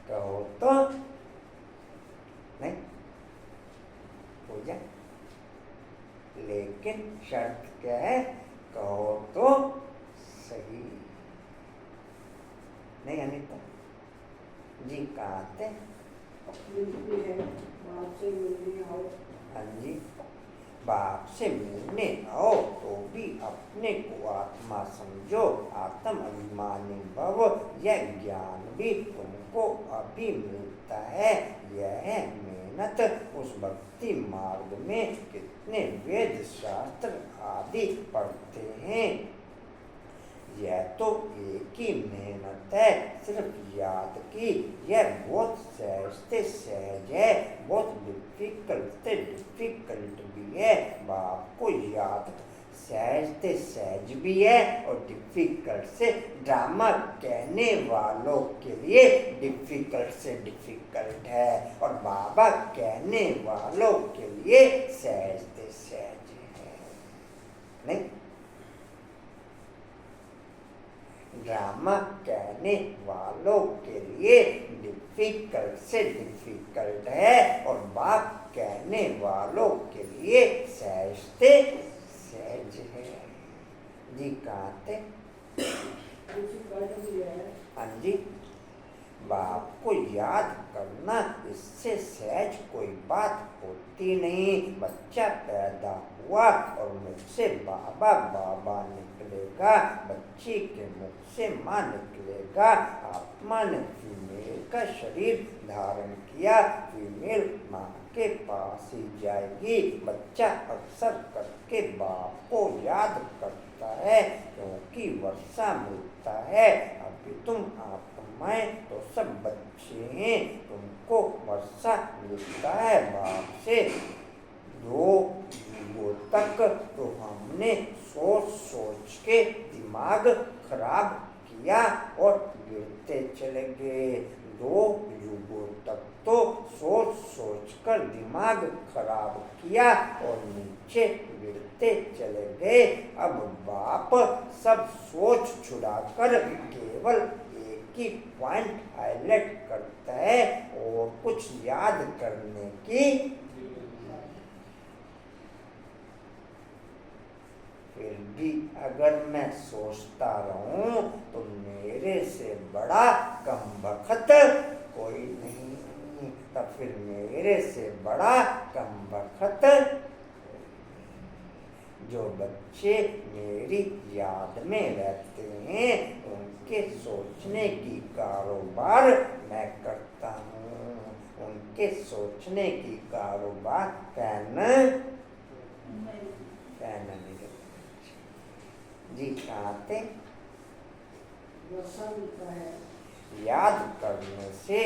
कहो तो नहीं पूजा, लेकिन शर्त क्या है? कहो तो सही। नहीं अनिता जी कहते मिलती है, बाप से मिलने आओ। हाँ जी, बाप से मिलने आओ तो भी अपने को आत्मा समझो, आत्म अभिमानी भव। यह ज्ञान भी तुमको अभी मिलता है। यह मेहनत उस भक्ति मार्ग में कितने वेद शास्त्र आदि पढ़ते हैं, यह तो एक ही मेहनत है सिर्फ याद की। यह बहुत सहज से सहज है, बहुत डिफिकल्ट से डिफिकल्ट भी है। बाप को याद सहज से सहज भी है और डिफिकल्ट से, ड्रामा कहने वालों के लिए डिफिकल्ट से डिफिकल्ट है और बाबा कहने वालों के लिए सहज से सहज है। नहीं, ड्रामा कहने वालों के लिए डिफिकल्ट से डिफिकल्ट है और बाप कहने वालों के लिए सहज से सहज है। जी कहाँ थे? हाँ जी, बाप को याद करना, इससे सहज कोई बात होती नहीं। बच्चा पैदा हुआ और मुझसे बाबा बाबा निकलेगा, बच्ची के मुख से माँ निकलेगा। आत्मा ने फीमेल का शरीर धारण किया, फीमेल माँ के पास ही जाएगी। बच्चा अक्सर करके बाप को याद करता है क्योंकि वर्षा मिलता है। अभी तुम आत्माएं तो सब बच्चे हैं, तुमको वर्षा मिलता है बाप से। 2 युगों तक तो हमने सोच सोच के दिमाग खराब किया और गिरते चले गए। 2 युगों तक तो सोच सोच कर दिमाग खराब किया और नीचे गिरते चले गए। अब बाप सब सोच छुड़ाकर केवल एक ही पॉइंट हाईलाइट करता है और कुछ याद करने की फिर भी अगर मैं सोचता रहूं तो मेरे से बड़ा कमबख्त कोई नहीं। तब फिर मेरे से बड़ा कमबख्त जो बच्चे मेरी याद में रहते हैं उनके सोचने की कारोबार मैं करता हूँ। उनके सोचने की कारोबार फैन जी कहाँ थे? याद करने से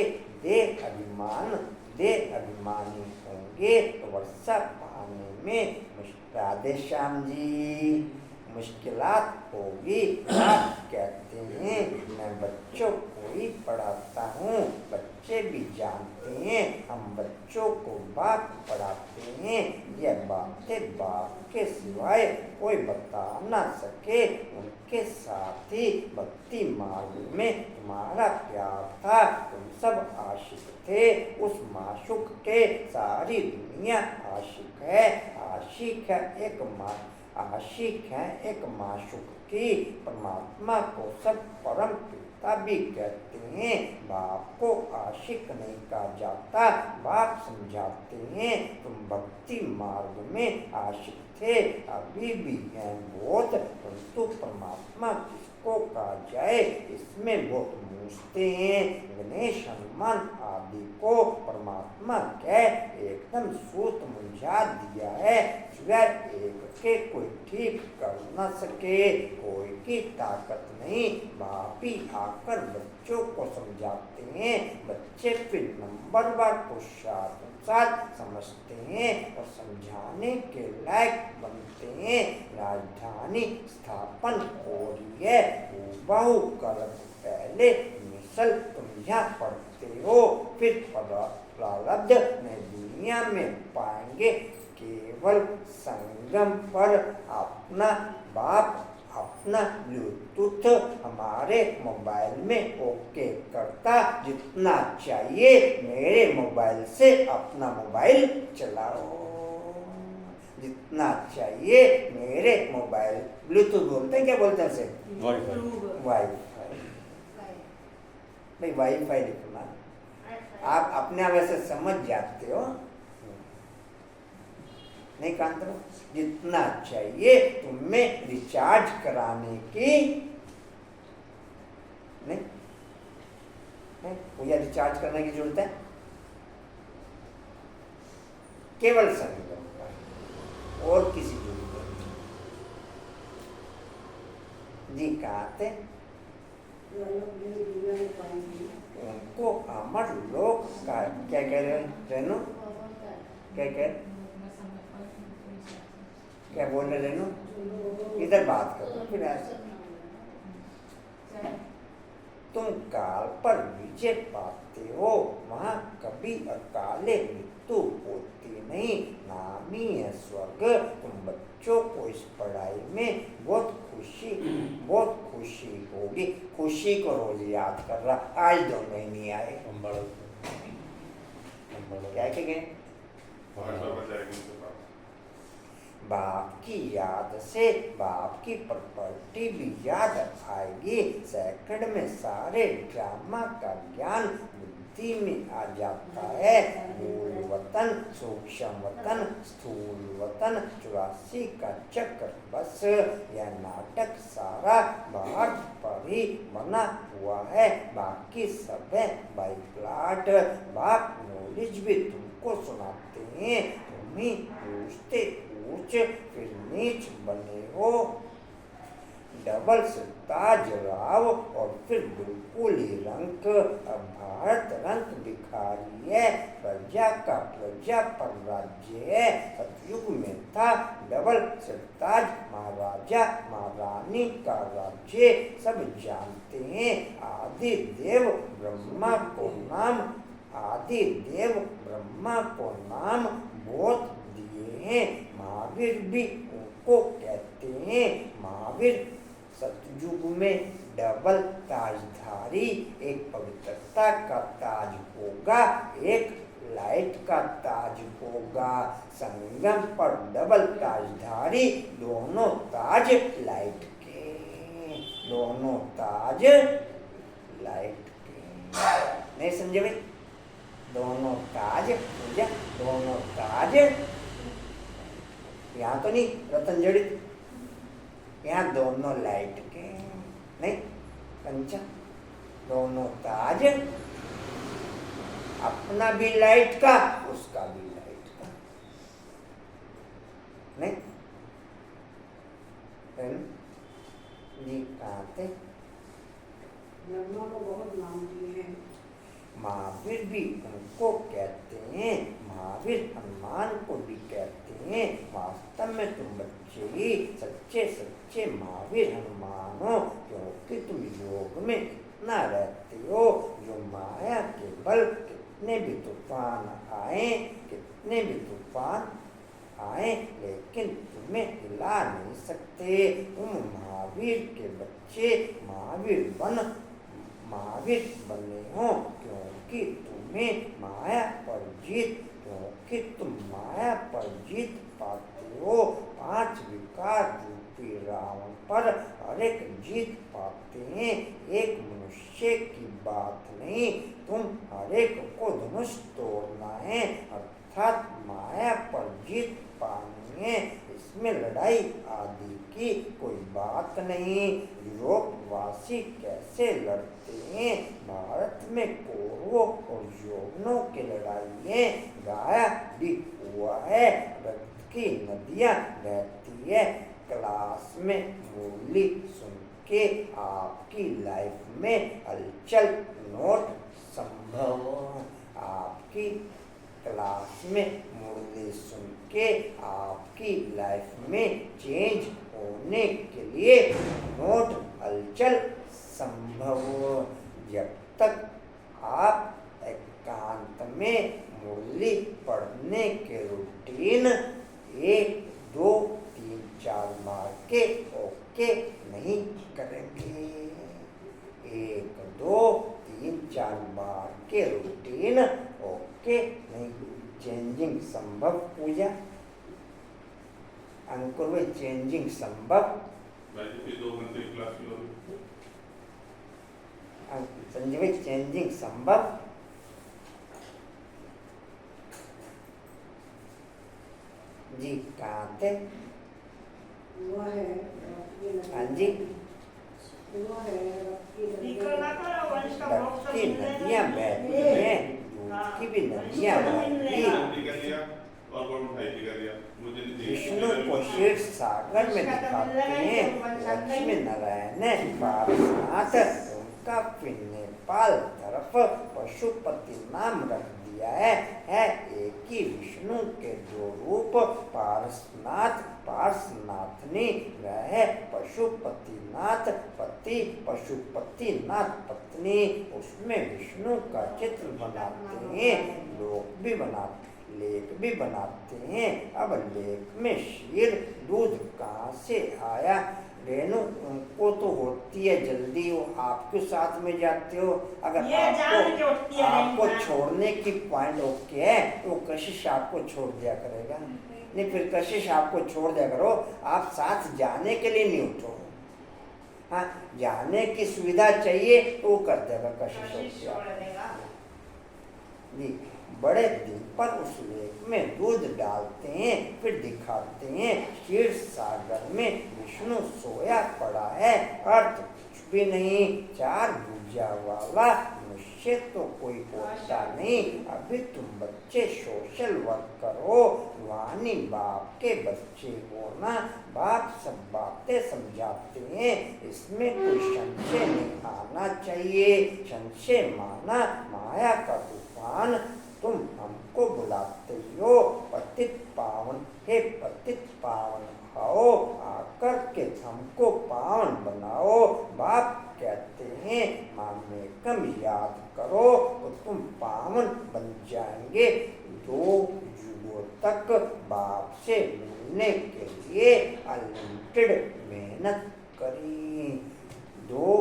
देह अभिमानी होंगे तो वर्षा पाने में राधे श्याम जी मुश्किलात होगी। आप कहते हैं मैं बच्चों को ही पढ़ाता हूँ, बच्चे भी जानते हैं हम बच्चों को बाप पढ़ाते हैं। यह बातें बाप के सिवाय कोई बता ना सके। उनके साथ ही भक्ति मार्ग में तुम्हारा प्यार था, तुम सब आशिक थे। उस माशुक के सारी दुनिया आशिक है। आशिक है एक माशुक की। परमात्मा को सब परम पिता भी कहते हैं। बाप को आशिक नहीं कहा जाता। बाप समझाते हैं तुम भक्ति मार्ग में आशिक थे, अभी भी हैं बहुत, परंतु परमात्मा किसको कहा जाए इसमें बहुत मूझते हैं। गणेश हनुमान आदि को परमात्मा कह एकदम सूत मुझा दिया है। सिवाय एक के कोई ठीक कर न सके, कोई की ताकत नहीं। बाप ही आकर बच्चों को समझाते हैं। बच्चे फिर नंबरवार पुरुषार्थ समझते हैं और समझाने के लायक बनते हैं। राजधानी स्थापन हो रही है, बहु कल पहले मिसल तुम यहाँ पढ़ते हो, फिर प्रारब्ध में दुनिया में पाएंगे। केवल संगम पर अपना बाप अपना ब्लूटूथ हमारे मोबाइल में ओके करता, जितना चाहिए मेरे मोबाइल से अपना मोबाइल चलाओ, जितना चाहिए मेरे मोबाइल ब्लूटूथ बोलते हैं, क्या बोलते हैं उसे? वाईफाई। नहीं वाईफाई लिखना, आप अपने आप ऐसे समझ जाते हो। नहीं कांतरो, जितना चाहिए तुम्हें रिचार्ज कराने की नहीं भैया, रिचार्ज करने की जरूरत है केवल संगम का, और किसी जरूरत नहीं। जी कहाँ थे? जो लोग ये दुनिया में पाएंगे उनको अमर लोक का क्या कह रहे हो रेनू? क्या क्या बोल रहे रेनू? इधर बात करो फिर ऐसे। तुम काल पर विजय पाते हो, वहाँ कभी अकाले मृत्यु होती नहीं, नामी है स्वर्ग। तुम बच्चों को इस पढ़ाई में बहुत खुशी होगी। खुशी को रोज याद कर रहा, आज दोनों ही नहीं आए। क्या कहेंगे? बाप की याद से बाप की प्रॉपर्टी भी याद आएगी। सेकंड में सारे ड्रामा का ज्ञान बुद्धि में आ जाता है। मूल वतन, सूक्ष्म वतन, स्थूल वतन, 84 का चक्र, बस यह नाटक सारा भारत पर ही बना हुआ है। बाकी सब है बाई प्लाट। बाप नॉलेज भी तुमको सुनाते हैं, तुम ही पूछते ऊंच फिर नीच बने हो। डबल से ताज राव और फिर बिल्कुल ही रंक। अब भारत रंक भिखारी है, प्रजा का प्रजा पर राज्य है। सतयुग में था डबल से ताज, महाराजा महारानी का राज्य। सब जानते हैं आदि देव ब्रह्मा को नाम बहुत दिए हैं। महावीर भी उनको कहते हैं महावीर। सतयुग में डबल ताजधारी, एक पवित्रता का ताज होगा, एक लाइट का ताज होगा। संगम पर डबल ताजधारी, दोनों ताज लाइट के, दोनों ताज लाइट के। नहीं समझे भाई? दोनों ताज पूजा, दोनों ताज यहाँ तो नहीं रतन जड़ित, यहाँ दोनों लाइट के नहीं पंचा, दोनों ताज, अपना भी लाइट का उसका भी लाइट का। नहीं जी कहाँ थे? ब्रह्मा को बहुत नाम दिए हैं। महावीर भी उनको कहते हैं, महावीर हनुमान को भी कहते हैं। वास्तव में तुम बच्चे ही सच्चे महावीर हनुमान हो, क्योंकि तुम योग में इतना रहते हो। जो माया के बल कितने भी तूफान आए लेकिन तुम्हें हिला नहीं सकते। तुम महावीर के बच्चे महावीर बने हो, क्योंकि तुम माया पर जीत पाते हो। 5 विकार रूपी रावण पर हर एक जीत पाते हैं। एक मनुष्य की बात नहीं, तुम हर एक को धनुष तोड़ना है, अर्थात माया पर जीत पानी है। इसमें लड़ाई आदि की कोई बात नहीं। यूरोपवासी कैसे लड़ते हैं? भारत में कौरवों और यौवनों की लड़ाई है, गाया भी हुआ है। रक्त की नदियाँ बहती है। क्लास में मुरली सुन के आपकी लाइफ में हलचल नोट संभव। आपकी क्लास में मुरली सुन के आपकी लाइफ में चेंज होने के लिए नोट हलचल संभव। जब तक आप एकांत में मुरली पढ़ने के रूटीन 1, 2, 3, 4 मार के ओके नहीं करेंगे, 1, 2, 3, 4 मार के रूटीन ओके नहीं, चेंजिंग संभव। पूजा अंकुर में चेंजिंग संभव। 2 घंटे क्लास की होगी। संजय चेंजिंग संभव। जी कहाँ थे? वो है हाँ जी, वो है रक्त की नदियाँ बहती हैं, दूध की भी नदियाँ बहती हैं। और कौन मिठाई की कर दिया मुझे नहीं चाहिए। विष्णु को क्षीर सागर में दिखाते हैं, लक्ष्मी नारायण पार्श्वनाथ उनका फिर नेपाल तरफ पशुपति नाम रख दिया है एक ही विष्णु के दो रूप पार्श्वनाथ पार्श्वनाथनी वह पशुपतिनाथ पति पशुपतिनाथ पत्नी। उसमें विष्णु का चित्र बनाते हैं, लोग भी बनाते लेख भी बनाते हैं। अब लेख में क्षीर दूध कहाँ से आया? रेणु उनको तो होती है जल्दी, वो आपके साथ में जाते हो। अगर आपको छोड़ने की पॉइंट ओके है तो कशिश आपको छोड़ दिया करेगा। नहीं फिर कशिश आपको छोड़ दिया करो, आप साथ जाने के लिए नहीं उठो। हाँ, जाने की सुविधा चाहिए तो वो कर देगा कशिश जी। बड़े दिन पर उस लेख में दूध डालते हैं, फिर दिखाते हैं क्षीर सागर में विष्णु सोया पड़ा है। अर्थ कुछ भी नहीं, चार भुजा वाला मनुष्य तो कोई होता नहीं। अभी तुम बच्चे सोशल वर्क करो, वानी बाप के बच्चे हो ना। बाप सब बातें समझाते हैं, इसमें कोई संशय नहीं आना चाहिए। संशय माना माया का तूफान। तुम हमको बुलाते हो पतित पावन, हे पतित पावन आओ, आकर के हमको पावन बनाओ। बाप कहते हैं माँ में कम याद करो तो तुम पावन बन जाएंगे। 2 युगों तक बाप से मिलने के लिए अनलिमिटेड मेहनत करी। 2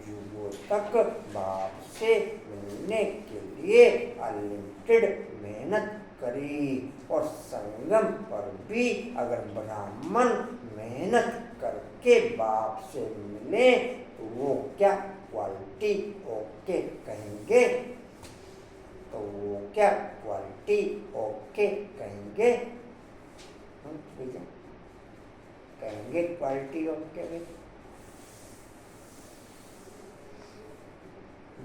युगों तक बाप से मिलने के लिए अनलिमिटेड मेहनत करी। और संगम पर भी अगर ब्राह्मण मेहनत करके बाप से मिले तो वो क्या क्वालिटी ओके कहेंगे? तो वो क्या क्वालिटी ओके कहेंगे? कहेंगे क्वालिटी ओके में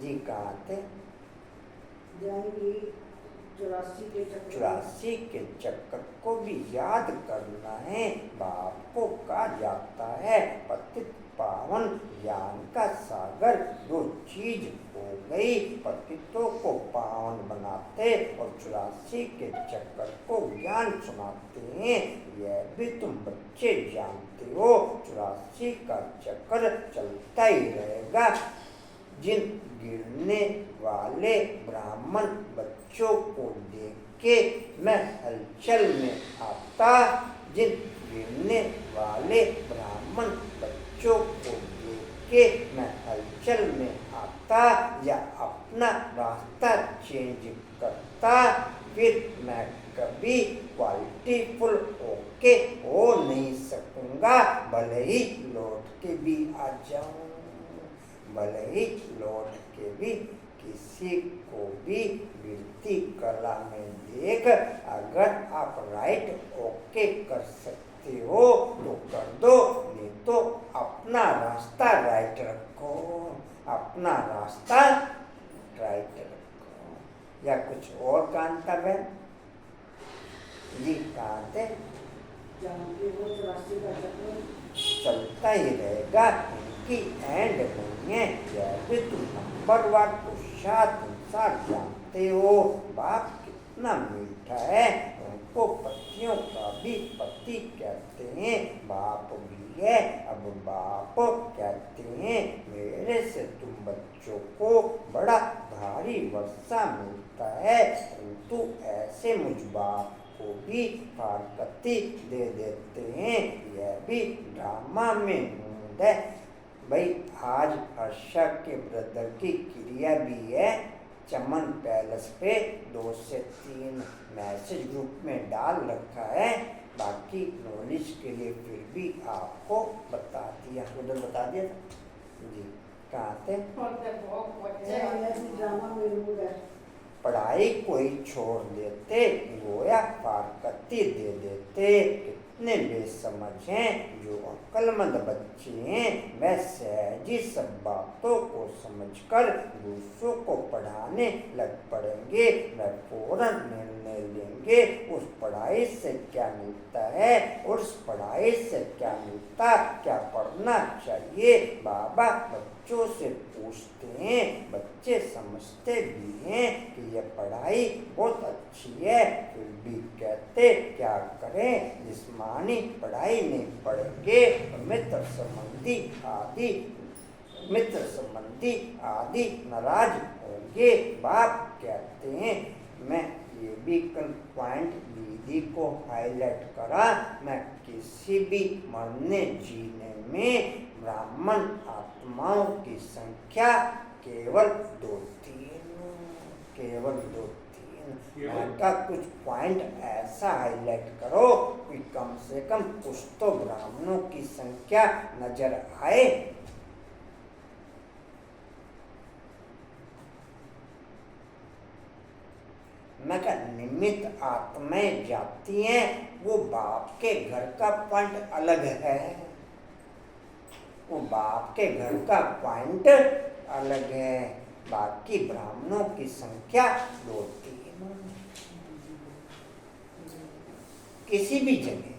जी। कहाँ थे? जाएंगे 84 के चक्कर को भी याद करना है। बाप को कहा जाता है पतित पावन ज्ञान का सागर। 2 चीज हो गई, पतितों को पावन बनाते और 84 के चक्कर को ज्ञान सुनाते हैं। यह भी तुम बच्चे जानते हो, 84 का चक्कर चलता ही रहेगा। जिन गिरने वाले ब्राह्मण बच्चों को देख के मैं हलचल में आता, जिन गिरने वाले ब्राह्मण बच्चों को देख के मैं हलचल में आता या अपना रास्ता चेंज करता, फिर मैं कभी क्वालिटीफुल ओके हो नहीं सकूंगा। भले ही लौट के भी आ जाऊं, भले ही लौट के भी किसी को भी गिरती कला में देख, अगर आप राइट ओके कर सकते हो तो कर दो, नहीं तो अपना रास्ता राइट रखो, अपना रास्ता राइट रखो। या कुछ और कांता बहन जी? कहाँ थे? चलता ही रहेगा, इनकी एंड नहीं है। यह भी तुम नंबर 1 पुरुषार्थ अनुसार जानते हो। बाप कितना मीठा है, उनको पतियों का भी पति कहते हैं, बाप भी है। अब बाप कहते हैं मेरे से तुम बच्चों को बड़ा भारी वर्षा मिलता है, परंतु ऐसे मुझ बाप को भी फारकती दे देते हैं। यह भी ड्रामा में मूड है भाई। आज हर्षा के ब्रदर की क्रिया भी है, चमन पैलेस पे 2 से 3 मैसेज ग्रुप में डाल रखा है। बाकी नॉलेज के लिए फिर भी आपको बता दिया, उधर बता दिया था जी। कहाँ थे? पढ़ाई कोई छोड़ देते, गोया फारकती दे देते। जितने बेसमझ हैं, जो अक्लमंद बच्चे हैं, वह सहजी सब बातों को समझकर दूसरों को पढ़ाने लग पड़ेंगे। वह फौरन निर्णय लेंगे उस पढ़ाई से क्या मिलता है और उस पढ़ाई से क्या मिलता, क्या पढ़ना चाहिए। बाबा बच्चों से पूछते हैं, बच्चे समझते भी हैं कि यह पढ़ाई बहुत अच्छी है, फिर भी कहते क्या करें, जिस्मानी पढ़ाई नहीं पढ़ेंगे तो मित्र संबंधी आदि नाराज होंगे। बाप कहते हैं, मैं ये भी कल पॉइंट दीदी को हाईलाइट करा, मैं किसी भी मरने जीने में ब्राह्मण आत्माओं की संख्या केवल 2-3 का कुछ पॉइंट ऐसा हाईलाइट करो कि कम से कम कुछ तो ब्राह्मणों की संख्या नजर आए। मैं क्या निमित्त आत्माएं जाती हैं, वो बाप के घर का पॉइंट अलग है, वो बाप के घर का पॉइंट अलग है। बाकी ब्राह्मणों की संख्या 2-3 किसी भी जगह।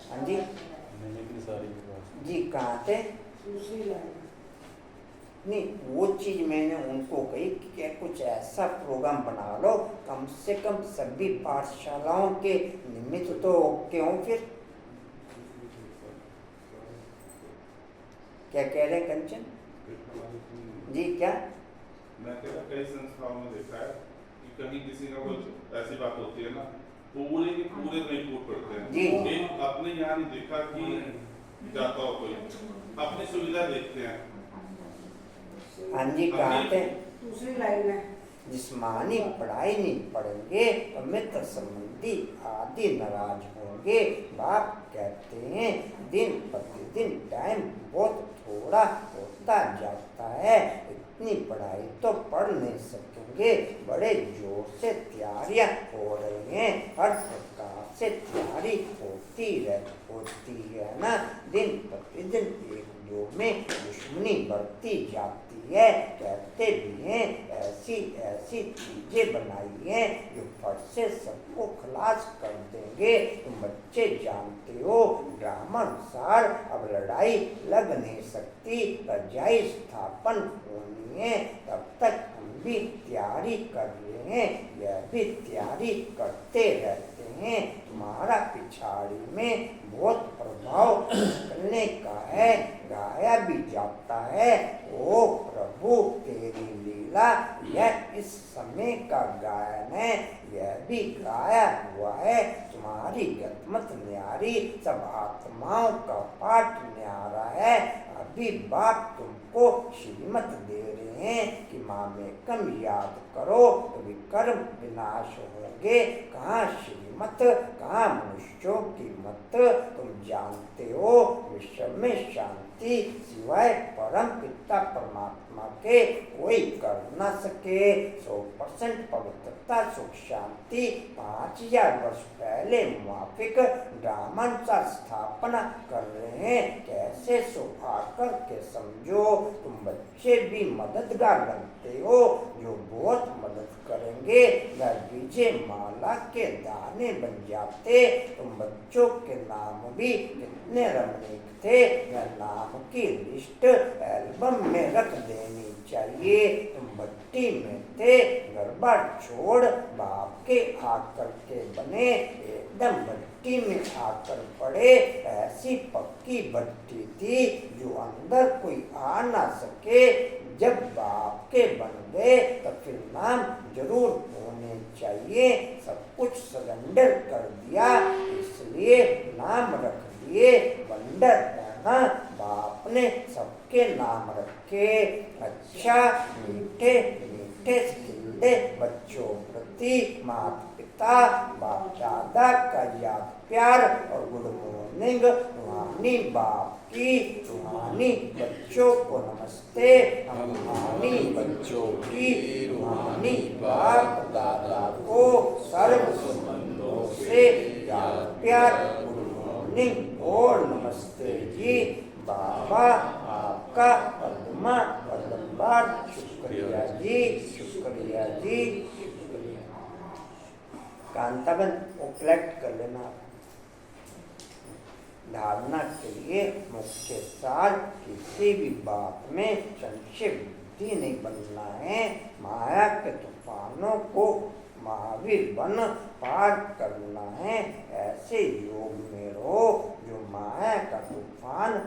हाँ जी जी, कहाँ थे? दूसरी लाइन नहीं, वो चीज मैंने उनको कही कि क्या कुछ ऐसा प्रोग्राम बना लो, कम से कम सभी पाठशालाओं के निमित्त तो क्यों। फिर क्या कह रहे हैं कंचन जी? क्या मैं कह रहा कई संस्थाओं में देखा है कि कहीं किसी का कोई ऐसी बात होती है ना, पूरे के पूरे रिपोर्ट करते हैं जी। एक अपने यहाँ नहीं देखा कि जाता हो कोई, अपनी सुविधा देखते हैं। हाँ जी, कहाँ थे? दूसरी लाइन में जिस्मानी पढ़ाई नहीं पढ़ेंगे तो मित्र संबंधी आदि नाराज होंगे। बाप कहते हैं, दिन प्रतिदिन टाइम बहुत थोड़ा होता जाता है, इतनी पढ़ाई तो पढ़ नहीं सकेंगे। बड़े जोर से तैयारियां हो रही हैं, हर प्रकार से तैयारी होती है ना। दिन प्रतिदिन एक दो में दुश्मनी बढ़ती जाती है। कहते भी हैं ऐसी ऐसी चीजें बनाई हैं जो फट से सबको खलास कर देंगे। तुम बच्चे जानते हो ड्रामा अनुसार अब लड़ाई लग नहीं सकती, रजाई स्थापन होनी है। तब तक हम भी तैयारी कर रहे हैं, यह भी तैयारी करते रहते हैं। तुम्हारा पिछाड़ी में बहुत प्रभाव निकलने का है, गाया भी जाता है। ओ प्रभु तेरी लीला, यह इस समय का गायन है, यह भी गाया हुआ है। तुम्हारी गतमत न्यारी, सब आत्माओं का पाठ न्यारा है। अभी बाप तुमको श्रीमत दे रहे हैं कि माँ में कम याद करो तो विकर्म विनाश होंगे। कहाँ श्रीमत, कहाँ मनुष्यों की मत, तुम जानते हो विश्व में शांति सिवाय परम पिता परमात्मा के कोई कर न सके। 100% पवित्रता सुख शांति 5000 वर्ष पहले मुआफिक ड्रामानुसार स्थापना कर रहे हैं। कैसे सुख आकर के समझो, तुम बच्चे भी मददगार बनते हो, जो बहुत मदद करेंगे या विजय माला के दाने बन जाते। तुम बच्चों के नाम भी कितने रमणीक थे, वह नाम की लिस्ट एल्बम में रख देनी चाहिए। तुम भट्टी में थे, गड़बड़ छोड़ बाप के आकर के बने, एकदम भट्टी में आकर पड़े। ऐसी पक्की भट्टी थी जो अंदर कोई आ ना सके। जब बाप के बन गए तो फिर नाम जरूर होने चाहिए। सब कुछ सरेंडर कर दिया, इसलिए नाम रख दिए। वंडर कहना, बाप ने सबके नाम रखे। अच्छा मीठे मीठे खिलते बच्चों प्रति माता पिता बाप दादा का याद प्यार और गुड मॉर्निंग रूहानी बाप की, रूहानी बच्चों को नमस्ते, हम रूहानी बच्चों की रूहानी बाप दादा को सर्व संबंधों से याद प्यार गुड मॉर्निंग और नमस्ते जी। बाबा आपका पद्मा पद्मबार शुक्रिया जी, शुक्रिया जी, शुक्रिया। कांताबन वो कलेक्ट कर लेना। धारणा के लिए मुख्य सार किसी भी बात में संशय बुद्धि नहीं बनना है। माया के तूफानों को महावीर बन पार करना है। ऐसे योग में रहो जो माया का तूफान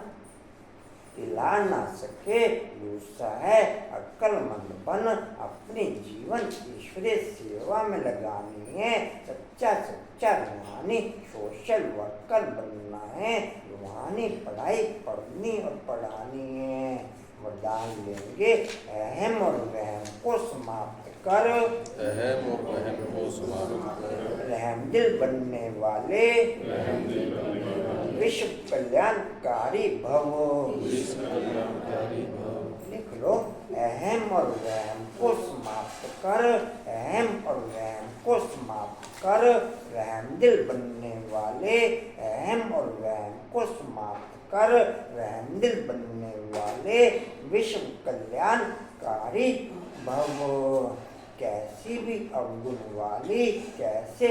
हिला ना सके। दूसरा है अक्लमंद बन अपने जीवन ईश्वरीय सेवा में लगानी है। सच्चा रूहानी सोशल वर्कर बनना है। रूहानी पढ़ाई पढ़नी और पढ़ानी है। वरदान लेंगे अहम और वहम को समाप्त कर, अहम और वहम को समाप्त कर, रहमदिल बनने वाले विश्व कल्याणकारी भव। लिख लो अहम और वहम को समाप्त कर, अहम और वहम को समाप्त कर, रहमदिल बनने वाले अहम और वहम को समाप्त कर, रहमदिल बनने वाले विश्व कल्याणकारी भव। कैसी भी अवगुण वाली, कैसे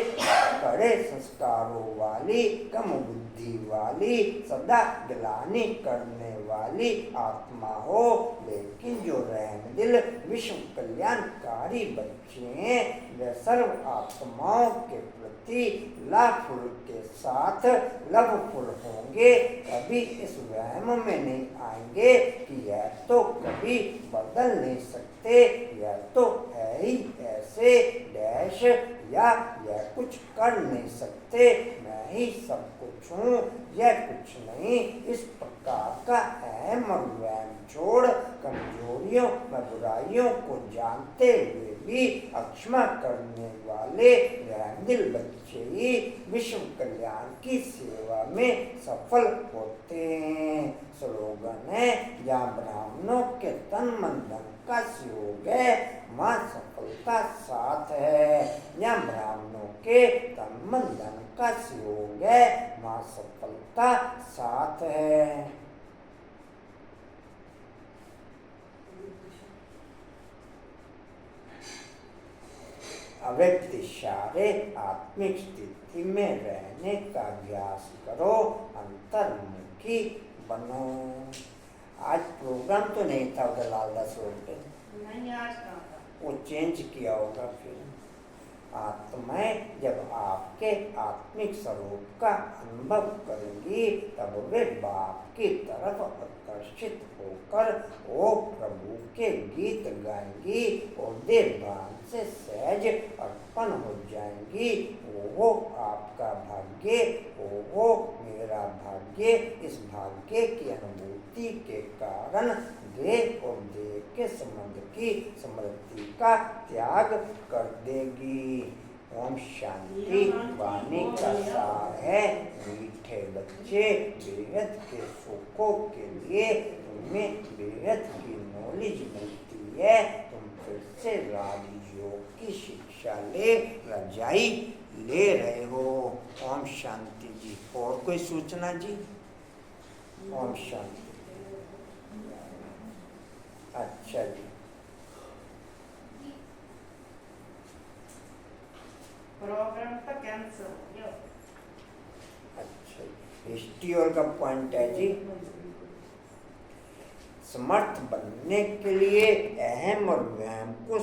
कड़े संस्कारों वाली, कम बुद्धि वाली, सदा गिलानी करने वाली आत्मा हो, लेकिन जो रहमदिल विश्व कल्याणकारी बच्चे हैं वे सर्व आत्माओं के प्रति लाफुल के साथ लवफुल होंगे। कभी इस वहम में नहीं आएंगे कि यह तो कभी बदल नहीं सकते, यह तो है ही ऐसे डैश, या यह कुछ कर नहीं सकते, मैं ही सब कुछ हूँ, यह कुछ नहीं। इस प्रकार का अहम और वहम छोड़ कमजोरियों व बुराइयों को जानते हुए भी अक्षमा करने वाले रहमदिल बच्चे ही विश्व कल्याण की सेवा में सफल होते हैं। स्लोगन है जहाँ ब्राह्मणों के तन मन धन का सहयोग है वहाँ सफलता साथ है। जहाँ ब्राह्मणों के तन मन धन का सहयोग है वहाँ सफलता साथ है। अव्यक्त इशारे आत्मिक स्थिति में रहने का अभ्यास करो, अंतर्मुखी बनो। आज प्रोग्राम तो नहीं था उधर लालदास रोड पे, नहीं आज कहाँ था? वो चेंज किया होगा फिर। आत्माएं जब आपके आत्मिक स्वरूप का अनुभव करेंगी तब वे बाप की तरफ आकर्षित होकर ओ प्रभु के गीत गाएंगी और देवभान से सहज अर्पण हो जाएंगी। ओहो आपका भाग्य, ओहो मेरा भाग्य। इस भाग्य की अनुभूति के कारण देह और देह के संबंध की स्मृति का त्याग कर देगी। ओम शांति वाणी का सार है। मीठे बच्चे, बेहद के सुखों के लिए तुम्हें बेहद की नॉलेज मिलती है। तुम फिर से राजयोग की शिक्षा ले रजाई ले रहे हो। ओम शांति जी। और कोई सूचना जी? ओम शांति। अच्छा जी, प्रोग्राम तो कैंसिल हो गया। अच्छा हिस्ट्री और का पॉइंट है जी, समर्थ बनने के लिए अहम और वहम को